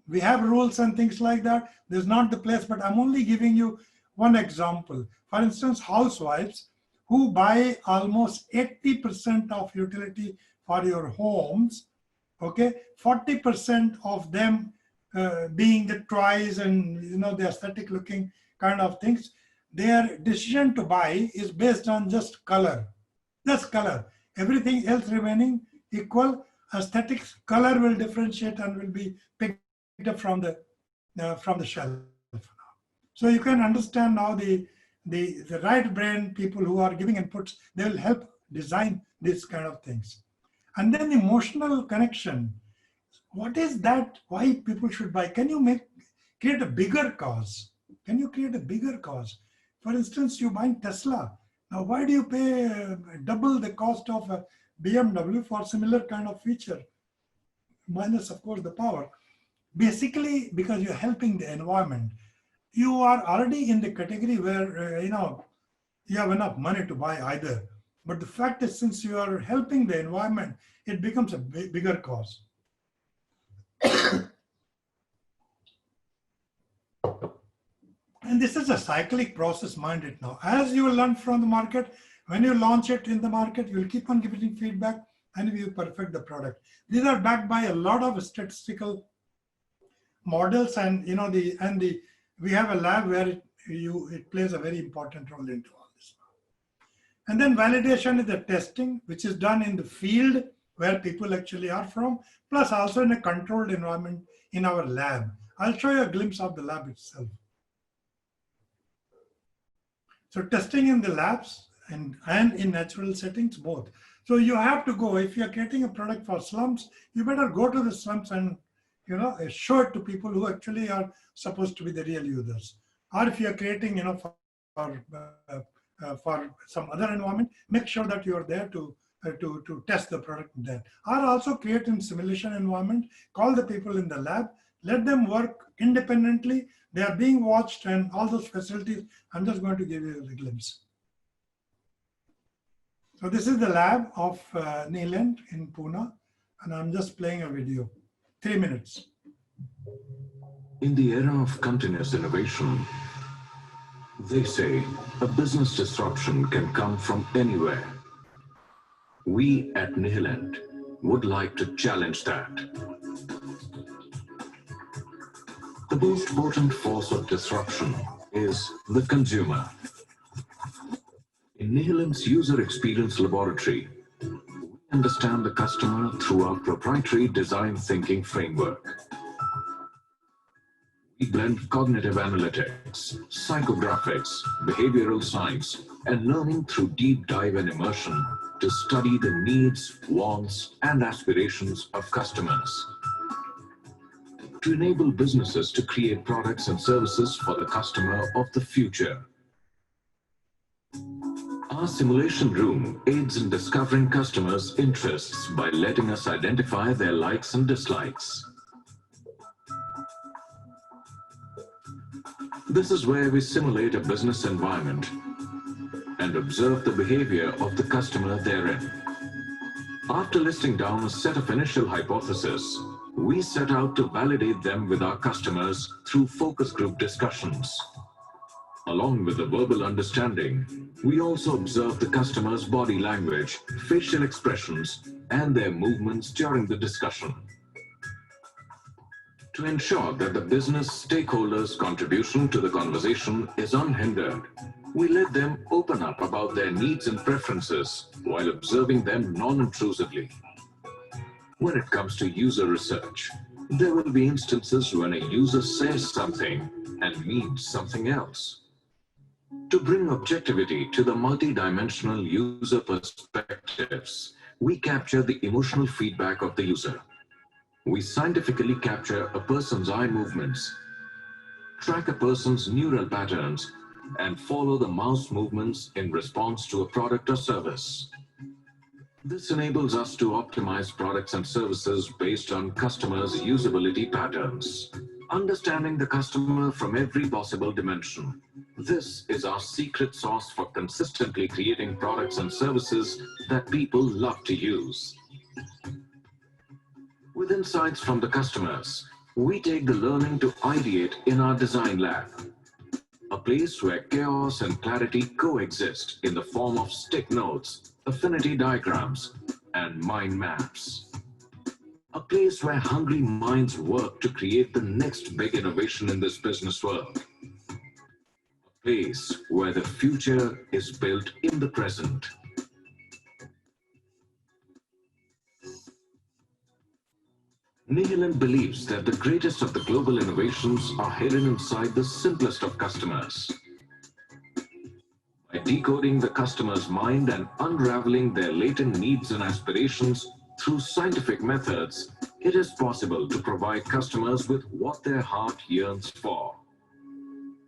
we have rules and things like that. There's not the place, but I'm only giving you one example. For instance, housewives who buy almost 80% of utility for your homes, okay, 40% of them being the toys and the aesthetic looking kind of things, their decision to buy is based on just color. Just color. Everything else remaining equal. Aesthetics, color will differentiate and will be picked up from the shelf. So you can understand now the right brain people who are giving inputs, they will help design these kind of things. And then emotional connection. What is that? Why people should buy? Can you create a bigger cause? Can you create a bigger cause? For instance, you buy Tesla. Now, why do you pay double the cost of a BMW for similar kind of feature? Minus, of course, the power. Basically, because you're helping the environment. You are already in the category where, you have enough money to buy either. But the fact is, since you are helping the environment, it becomes a bigger cause. And this is a cyclic process, mind it now. As you will learn from the market, when you launch it in the market, you will keep on giving feedback and you perfect the product. These are backed by a lot of statistical models, and we have a lab where it plays a very important role into all this. And then validation is the testing, which is done in the field where people actually are from, plus also in a controlled environment in our lab. I'll show you a glimpse of the lab itself. So testing in the labs and in natural settings, both. So you have to go, if you're creating a product for slums, you better go to the slums and show it to people who actually are supposed to be the real users. Or if you're creating, for some other environment, make sure that you're there to test the product there. Or also create in simulation environment, call the people in the lab, let them work independently. They are being watched and all those facilities. I'm just going to give you a glimpse. So this is the lab of Nihilent in Pune, and I'm just playing a video. 3 minutes. In the era of continuous innovation, they say a business disruption can come from anywhere. We at Nihilent would like to challenge that. The most potent force of disruption is the consumer. In Nihilent's user experience laboratory, we understand the customer through our proprietary design thinking framework. We blend cognitive analytics, psychographics, behavioral science, and learning through deep dive and immersion to study the needs, wants, and aspirations of customers. To enable businesses to create products and services for the customer of the future. Our Our simulation room aids in discovering customers' interests by letting us identify their likes and dislikes. This is where we simulate a business environment and observe the behavior of the customer therein. After listing down a set of initial hypotheses, we set out to validate them with our customers through focus group discussions. Along with the verbal understanding, we also observe the customer's body language, facial expressions, and their movements during the discussion. To ensure that the business stakeholders' contribution to the conversation is unhindered, we let them open up about their needs and preferences while observing them non-intrusively. When it comes to user research, there will be instances when a user says something and means something else. To bring objectivity to the multidimensional user perspectives, we capture the emotional feedback of the user. We scientifically capture a person's eye movements, track a person's neural patterns, and follow the mouse movements in response to a product or service. This enables us to optimize products and services based on customers' usability patterns. Understanding the customer from every possible dimension. This is our secret sauce for consistently creating products and services that people love to use. With insights from the customers, we take the learning to ideate in our design lab, a place where chaos and clarity coexist in the form of stick notes, affinity diagrams, and mind maps. A place where hungry minds work to create the next big innovation in this business world. A place where the future is built in the present. Nihilent believes that the greatest of the global innovations are hidden inside the simplest of customers. By decoding the customer's mind and unraveling their latent needs and aspirations through scientific methods, it is possible to provide customers with what their heart yearns for.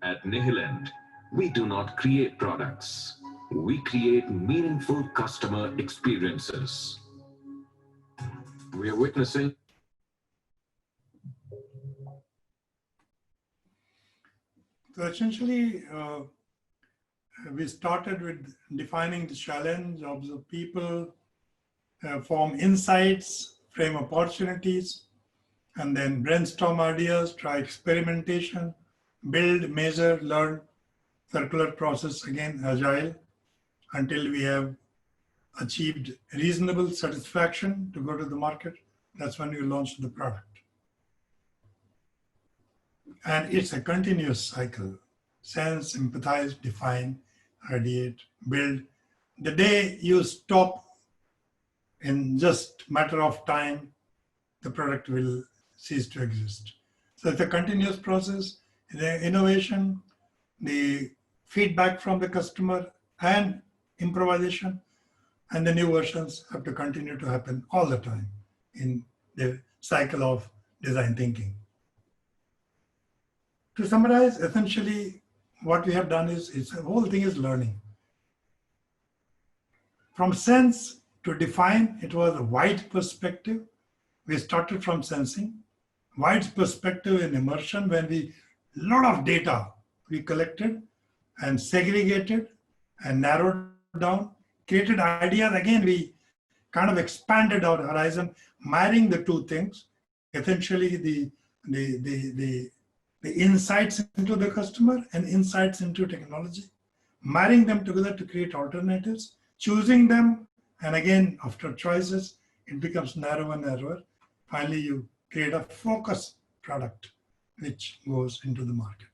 At Nihilent, we do not create products. We create meaningful customer experiences. We are witnessing So essentially, we started with defining the challenge, observe people, form insights, frame opportunities, and then brainstorm ideas, try experimentation, build, measure, learn, circular process, again, agile, until we have achieved reasonable satisfaction to go to the market. That's when we launch the product. And it's a continuous cycle. Sense, empathize, define, ideate, build. The day you stop in just matter of time, the product will cease to exist. So it's a continuous process. The innovation, the feedback from the customer, and improvisation, and the new versions have to continue to happen all the time in the cycle of design thinking. To summarize, essentially, what we have done is, the whole thing is learning. From sense to define, it was a wide perspective. We started from sensing. Wide perspective in immersion, when a lot of data we collected and segregated and narrowed down, created ideas. Again, we kind of expanded our horizon, marrying the two things, essentially the insights into the customer and insights into technology, marrying them together to create alternatives, choosing them, and again, after choices, it becomes narrower and narrower. Finally, you create a focused product which goes into the market.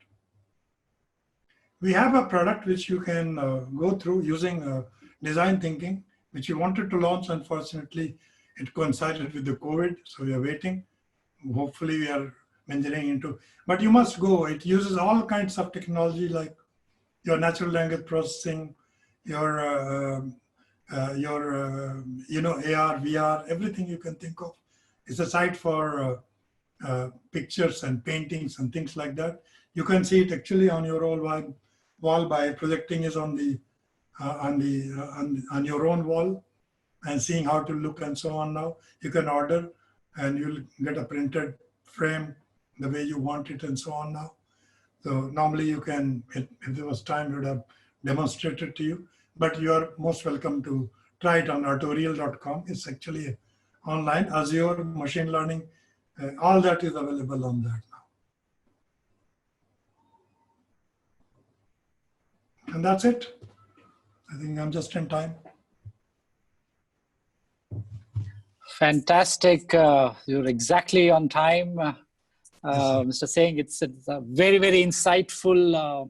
We have a product which you can go through using design thinking, which we wanted to launch. Unfortunately, it coincided with the COVID, so we are waiting. Hopefully, we are venturing into, but you must go. It uses all kinds of technology like your natural language processing, your AR, VR, everything you can think of. It's a site for pictures and paintings and things like that. You can see it actually on your own wall by projecting it on the on your own wall and seeing how to look and so on. Now you can order and you'll get a printed frame the way you want it and so on now. So normally you can, if there was time, we would have demonstrated to you, but you are most welcome to try it on artorial.com. It's actually online, Azure, machine learning, all that is available on that now. And that's it. I think I'm just in time. Fantastic. You're exactly on time. Mr. Singh, it's a very, very insightful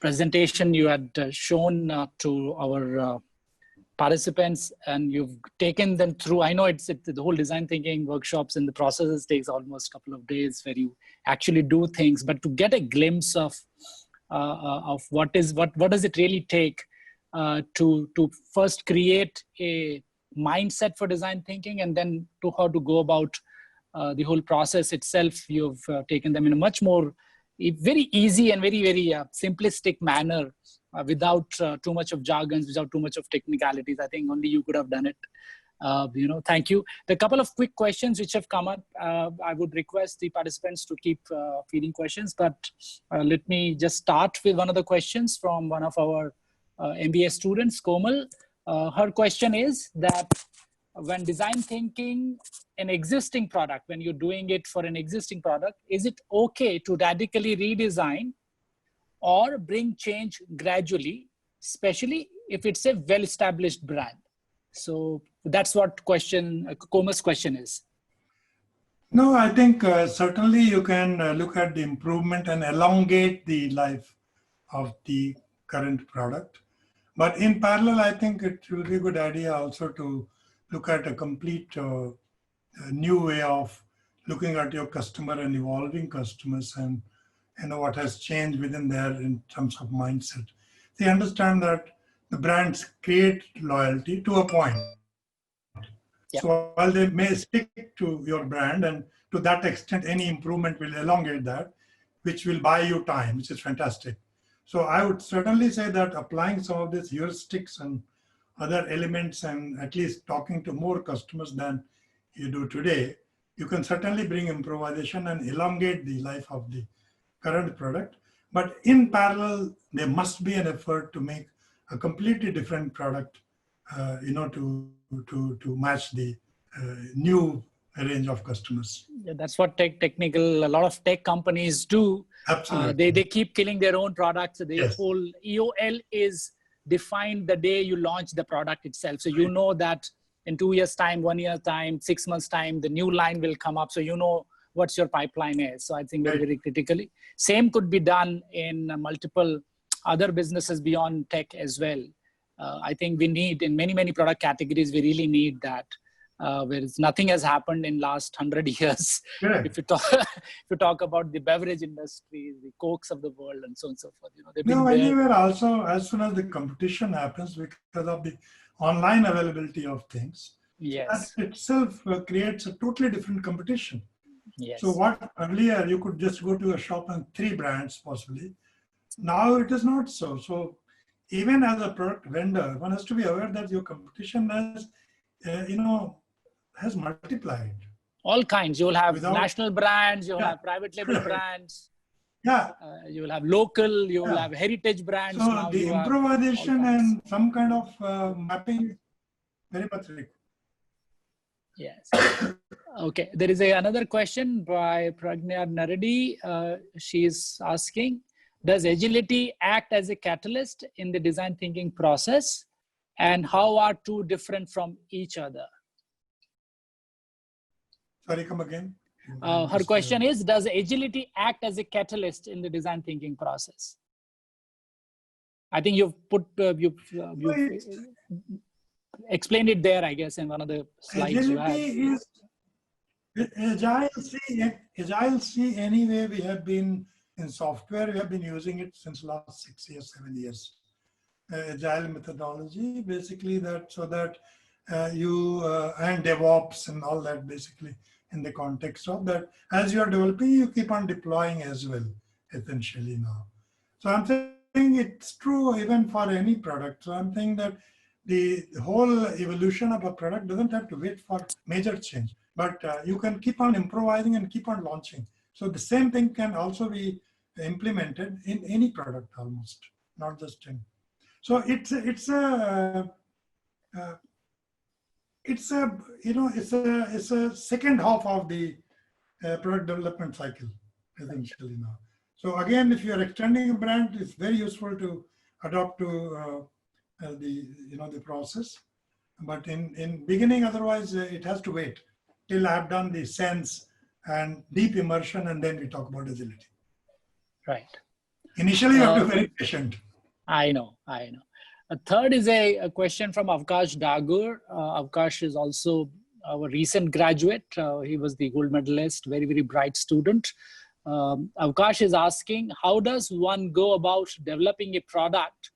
presentation you had shown to our participants, and you've taken them through. I know it's the whole design thinking workshops and the processes takes almost a couple of days where you actually do things, but to get a glimpse of what does it really take to first create a mindset for design thinking, and then to how to go about the whole process itself. You've taken them in a much more very easy and very, very simplistic manner without too much of jargons, without too much of technicalities. I think only you could have done it. Thank you. The couple of quick questions which have come up, I would request the participants to keep feeding questions, but let me just start with one of the questions from one of our MBA students, Komal. Her question is that when design thinking an existing product, when you're doing it for an existing product, is it okay to radically redesign or bring change gradually, especially if it's a well-established brand? So that's what Komal's question is. No, I think certainly you can look at the improvement and elongate the life of the current product. But in parallel, I think it will be a good idea also to look at a complete new way of looking at your customer and evolving customers, and what has changed within there in terms of mindset. They understand that the brands create loyalty to a point. Yep. So while they may stick to your brand, and to that extent, any improvement will elongate that, which will buy you time, which is fantastic. So I would certainly say that applying some of these heuristics and other elements, and at least talking to more customers than you do today, you can certainly bring improvisation and elongate the life of the current product. But in parallel, there must be an effort to make a completely different product, to match the new range of customers. Yeah, that's what a lot of tech companies do. Absolutely. They keep killing their own products. The Yes. whole EOL is defined the day you launch the product itself. So you know that in 2 years time, 1 year time, 6 months time, the new line will come up. So you know what's your pipeline is. So I think very, very critically. Same could be done in multiple other businesses beyond tech as well. I think we need, in many, many product categories, we really need that. Whereas nothing has happened in last 100 years. Yeah. If you talk about the beverage industry, the Cokes of the world, and so on and so forth, they've been there. Anywhere also, as soon as the competition happens because of the online availability of things, yes, that itself creates a totally different competition. Yes. So what earlier you could just go to a shop and 3 brands possibly, now it is not so. So even as a product vendor, one has to be aware that your competition has multiplied. All kinds. You'll have national brands, you'll have private label brands. Yeah. You will have local, you will have heritage brands. So now the improvisation and some kind of mapping very much required. Yes. Okay. There is another question by Pragnya Naredi. She is asking, does agility act as a catalyst in the design thinking process? And how are two different from each other? Sorry, come again. Her question is, does agility act as a catalyst in the design thinking process? I think you've explained it there, I guess, in one of the slides you had. Agile C, anyway, we have been in software, we have been using it since last 6 years, 7 years. Agile methodology, basically so that and DevOps and all that, basically in the context of that, as you are developing, you keep on deploying as well, essentially now. So I'm saying it's true even for any product. So I'm saying that the whole evolution of a product doesn't have to wait for major change, but you can keep on improvising and keep on launching. So the same thing can also be implemented in any product almost, not just in. So it's a second half of the product development cycle, essentially now. So again, if you are extending a brand, it's very useful to adopt to the process. But in beginning, otherwise it has to wait till I've done the sense and deep immersion, and then we talk about agility. Right. Initially, you have to be very patient. I know. A third is a question from Avkash Dagur. Avkash is also our recent graduate. He was the gold medalist, very, very bright student. Avkash is asking, how does one go about developing a product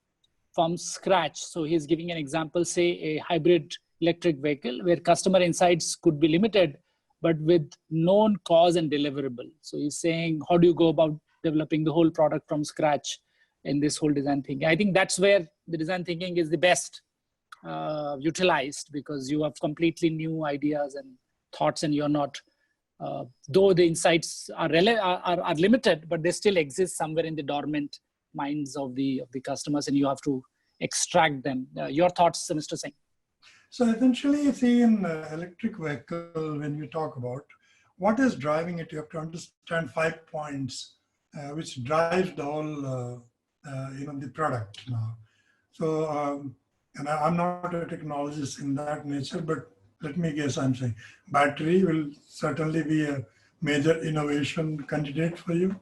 from scratch? So he's giving an example, say a hybrid electric vehicle where customer insights could be limited, but with known cause and deliverable. So he's saying, how do you go about developing the whole product from scratch in this whole design thinking? I think that's where the design thinking is the best utilized, because you have completely new ideas and thoughts, and you're not, though the insights are limited, but they still exist somewhere in the dormant minds of the customers, and you have to extract them. Your thoughts, Mr. Singh? So essentially, you see, in electric vehicle, when you talk about what is driving it, you have to understand 5 points which drives the whole the product now. So and I'm not a technologist in that nature, but let me guess, I'm saying battery will certainly be a major innovation candidate for you.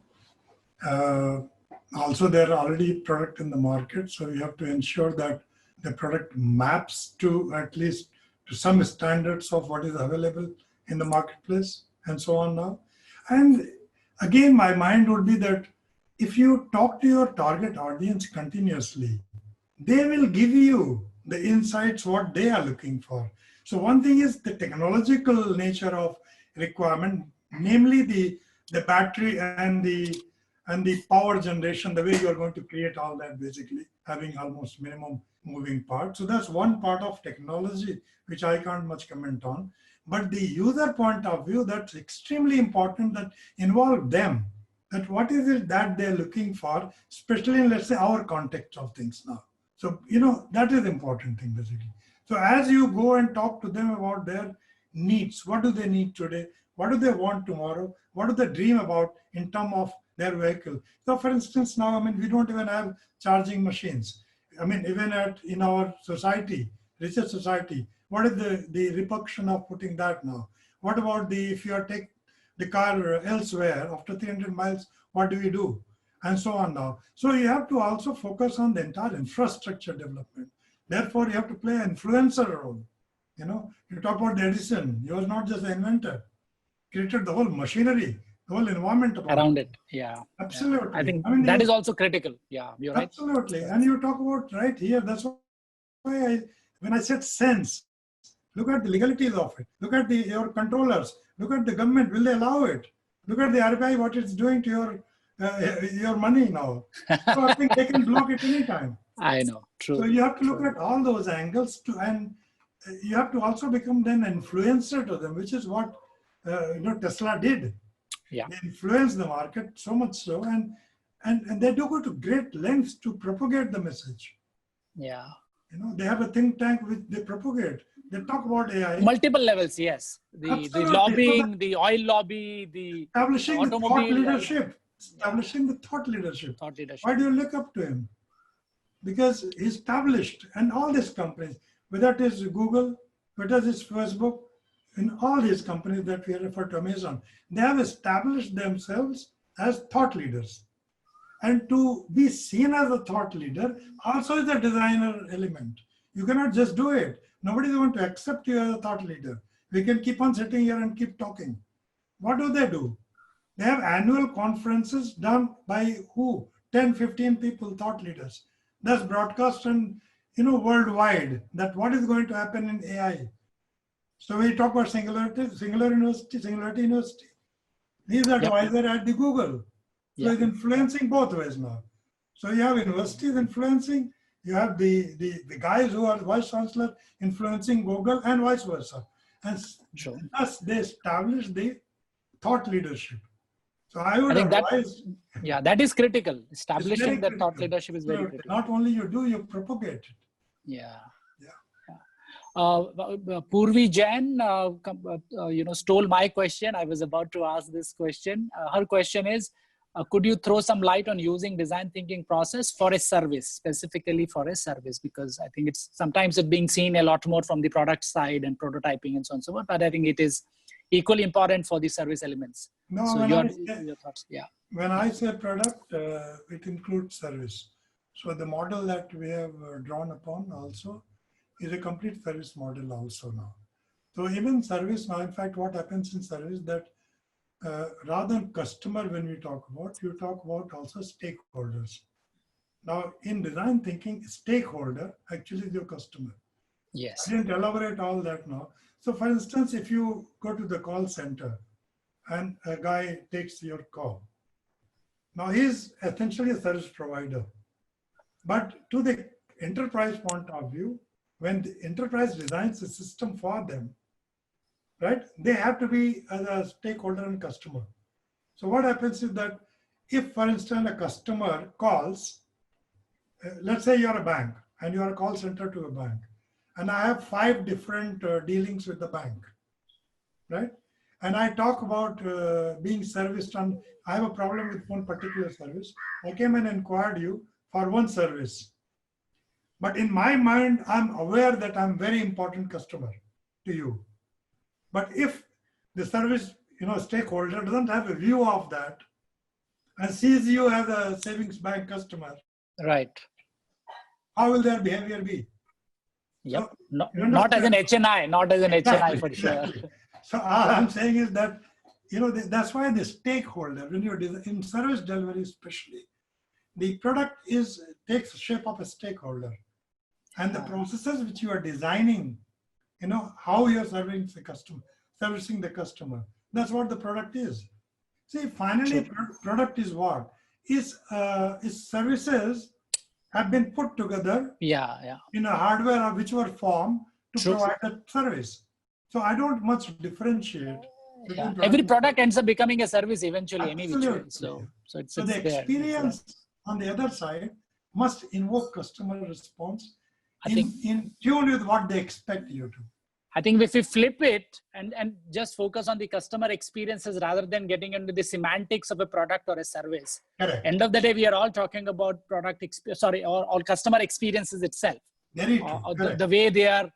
Also, there are already product in the market, so you have to ensure that the product maps to at least to some standards of what is available in the marketplace and so on now. And again, my mind would be that if you talk to your target audience continuously, they will give you the insights what they are looking for. So one thing is the technological nature of requirement, namely the battery and the power generation, the way you are going to create all that, basically having almost minimum moving parts. So that's one part of technology which I can't much comment on. But the user point of view, that's extremely important, that involve them, that what is it that they're looking for, especially in, let's say, our context of things now. So, that is important thing, basically. So as you go and talk to them about their needs, what do they need today? What do they want tomorrow? What do they dream about in terms of their vehicle? So for instance, now, we don't even have charging machines. Even in our society, research society, what is the repercussion of putting that now? What about if you take the car elsewhere after 300 miles, what do we do? And so on now. So you have to also focus on the entire infrastructure development. Therefore, you have to play an influencer role. You talk about Edison. He was not just an inventor. Created the whole machinery, the whole environment around it. Yeah. Absolutely. Yeah. I think that is also critical. Yeah, you're right. Absolutely. And you talk about right here, that's why when I said sense, look at the legalities of it. Look at your controllers. Look at the government. Will they allow it? Look at the RBI, what it's doing to your money now. So I think they can block it anytime. I know. True. So you have to look at all those angles and you have to also become then an influencer to them, which is what Tesla did. Yeah. They influence the market so much so, and they do go to great lengths to propagate the message. Yeah. They have a think tank which they propagate. They talk about AI. Multiple levels, yes. The lobbying, the oil lobby, the establishing automobile the thought leadership. Establishing the thought leadership. Why do you look up to him? Because he established, and all these companies, whether it is Google, whether it is Facebook, in all these companies that we refer to, Amazon, they have established themselves as thought leaders. And to be seen as a thought leader also is a designer element. You cannot just do it. Nobody is going to accept you as a thought leader. We can keep on sitting here and keep talking. What do? They have annual conferences done by who? 10, 15 people, thought leaders. That's broadcast and worldwide, that what is going to happen in AI. So we talk about Singularity University. He's advisor at the Google. So he's influencing both ways now. So you have universities influencing, you have the guys who are vice chancellor influencing Google and vice versa. And thus they establish the thought leadership. So I would advise. That is critical. Establishing that critical. Thought leadership is very critical. Not only you do, you propagate it. Yeah. Purvi Jain, stole my question. I was about to ask this question. Her question is, could you throw some light on using design thinking process for a service, specifically for a service? Because I think sometimes it's being seen a lot more from the product side and prototyping and so on and so forth, but I think it is equally important for the service elements. No, so your thoughts? Yeah. When I say product, it includes service. So the model that we have drawn upon also is a complete service model also now. So even service now, in fact, what happens in service that rather than customer, when we talk about, you talk about also stakeholders. Now in design thinking, stakeholder actually is your customer. Yes. I didn't elaborate all that now. So for instance, if you go to the call center and a guy takes your call, now he's essentially a service provider. But to the enterprise point of view, when the enterprise designs a system for them, right, they have to be a stakeholder and customer. So what happens is that if, for instance, a customer calls, let's say you're a bank and you're a call center to a bank, and I have 5 different dealings with the bank, right? And I talk about being serviced on, I have a problem with one particular service. I came and inquired you for one service. But in my mind, I'm aware that I'm very important customer to you. But if the service, stakeholder doesn't have a view of that and sees you as a savings bank customer, right? How will their behavior be? Yep. So, not as an HNI, not as an HNI for sure. So all I'm saying is that, that's why the stakeholder, when you're in service delivery especially, the product takes the shape of a stakeholder. And the processes which you are designing, how you're servicing the customer. That's what the product is. See, finally, product is what? Is services have been put together in a hardware or whichever form to provide that service. So I don't much differentiate. Every product ends up becoming a service eventually, Absolutely. Anyway. So the experience on the other side must invoke customer response in tune with what they expect you to. I think if we flip it and just focus on the customer experiences rather than getting into the semantics of a product or a service. Correct. End of the day, we are all talking about all customer experiences itself. Very true. The way they are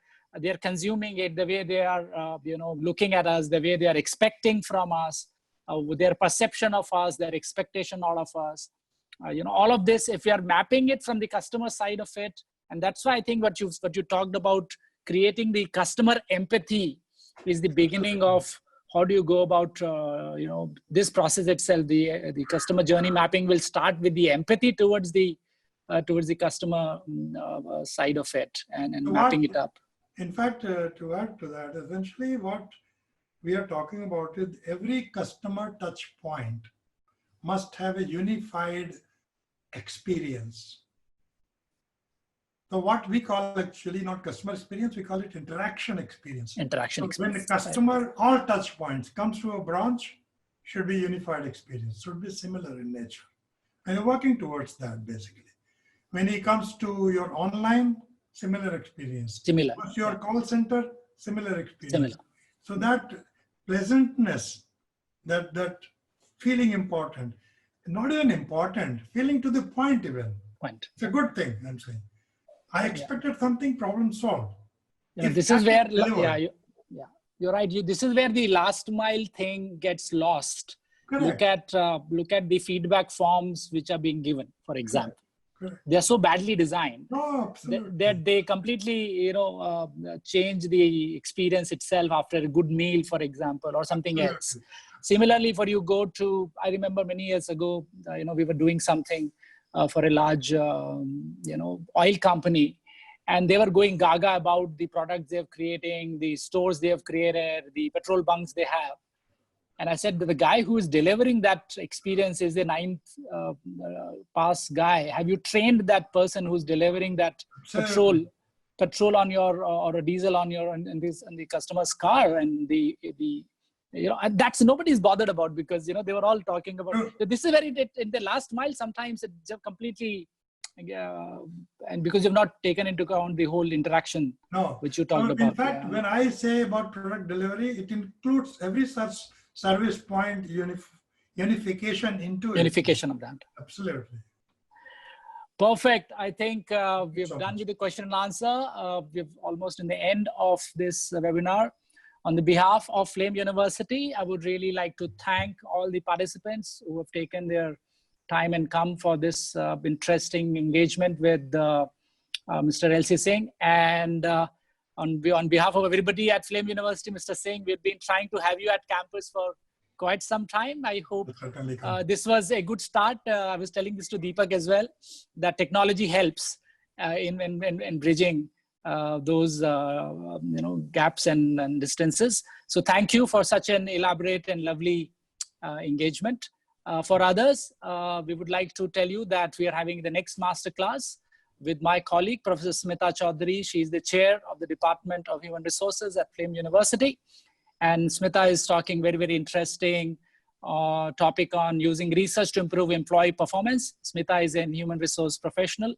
consuming it, the way they are looking at us, the way they are expecting from us, their perception of us, their expectation out of us. All of this, if we are mapping it from the customer side of it, and that's why I think what you talked about, creating the customer empathy is the beginning of how do you go about this process itself. The customer journey mapping will start with the empathy towards the customer side of it and mapping it up. In fact, to add to that, essentially what we are talking about is every customer touch point must have a unified experience. So what we call actually not customer experience, we call it interaction experience. Interaction experience. When the customer, all touch points comes to a branch, should be unified experience, should be similar in nature. And you're working towards that basically. When he comes to your online, similar experience. Similar. Comes to your call center, similar experience. Similar. So that pleasantness, that feeling important, not even important, feeling to the point even. Point. It's a good thing, I'm saying. I expected something, problem solved. This is where, you're right. This is where the last mile thing gets lost. Correct. Look at the feedback forms which are being given, for example. Correct. They're so badly designed that they completely, change the experience itself after a good meal, for example, or something else. Similarly, for you go to, I remember many years ago, we were doing something for a large, oil company, and they were going gaga about the products they're creating, the stores they have created, the petrol bunks they have. And I said, the guy who is delivering that experience is the 9th pass guy. Have you trained that person who's delivering that petrol on your, or a diesel on your, in the customer's car? And and that's nobody's bothered about, because, they were all talking about, this is very, in the last mile, sometimes it's completely, and because you've not taken into account the whole interaction, which you talked about. In fact, when I say about product delivery, it includes every such service point unification into it. Unification of that. Absolutely. Perfect. I think we've done with the question and answer. We're almost in the end of this webinar. On the behalf of Flame University, I would really like to thank all the participants who have taken their time and come for this interesting engagement with Mr. LC Singh. And on behalf of everybody at Flame University, Mr. Singh, we've been trying to have you at campus for quite some time. I hope this was a good start. I was telling this to Deepak as well, that technology helps in bridging those gaps and distances. So thank you for such an elaborate and lovely engagement. For others, we would like to tell you that we are having the next masterclass with my colleague, Professor Smita Chaudhary. She is the chair of the Department of Human Resources at Flame University. And Smita is talking very, very interesting topic on using research to improve employee performance. Smita is a human resource professional.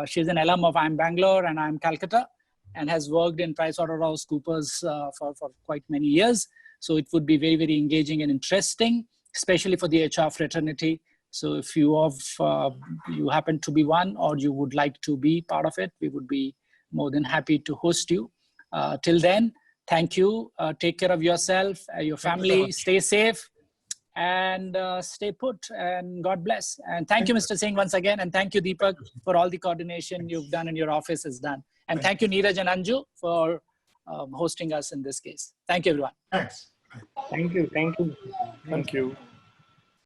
She's an alum of IIM Bangalore and IIM Calcutta, and has worked in PricewaterhouseCoopers for quite many years. So it would be very, very engaging and interesting, especially for the HR fraternity. So if you happen to be one, or you would like to be part of it, we would be more than happy to host you. Till then, thank you. Take care of yourself, your family, stay safe, and stay put, and God bless. And thank you, Mr. Singh, once again. And thank you, Deepak, for all the coordination you've done and your office has done. And thank you, Neeraj and Anju, for hosting us in this case. Thank you, everyone. Thanks. Thank you. Thank you. Thank you.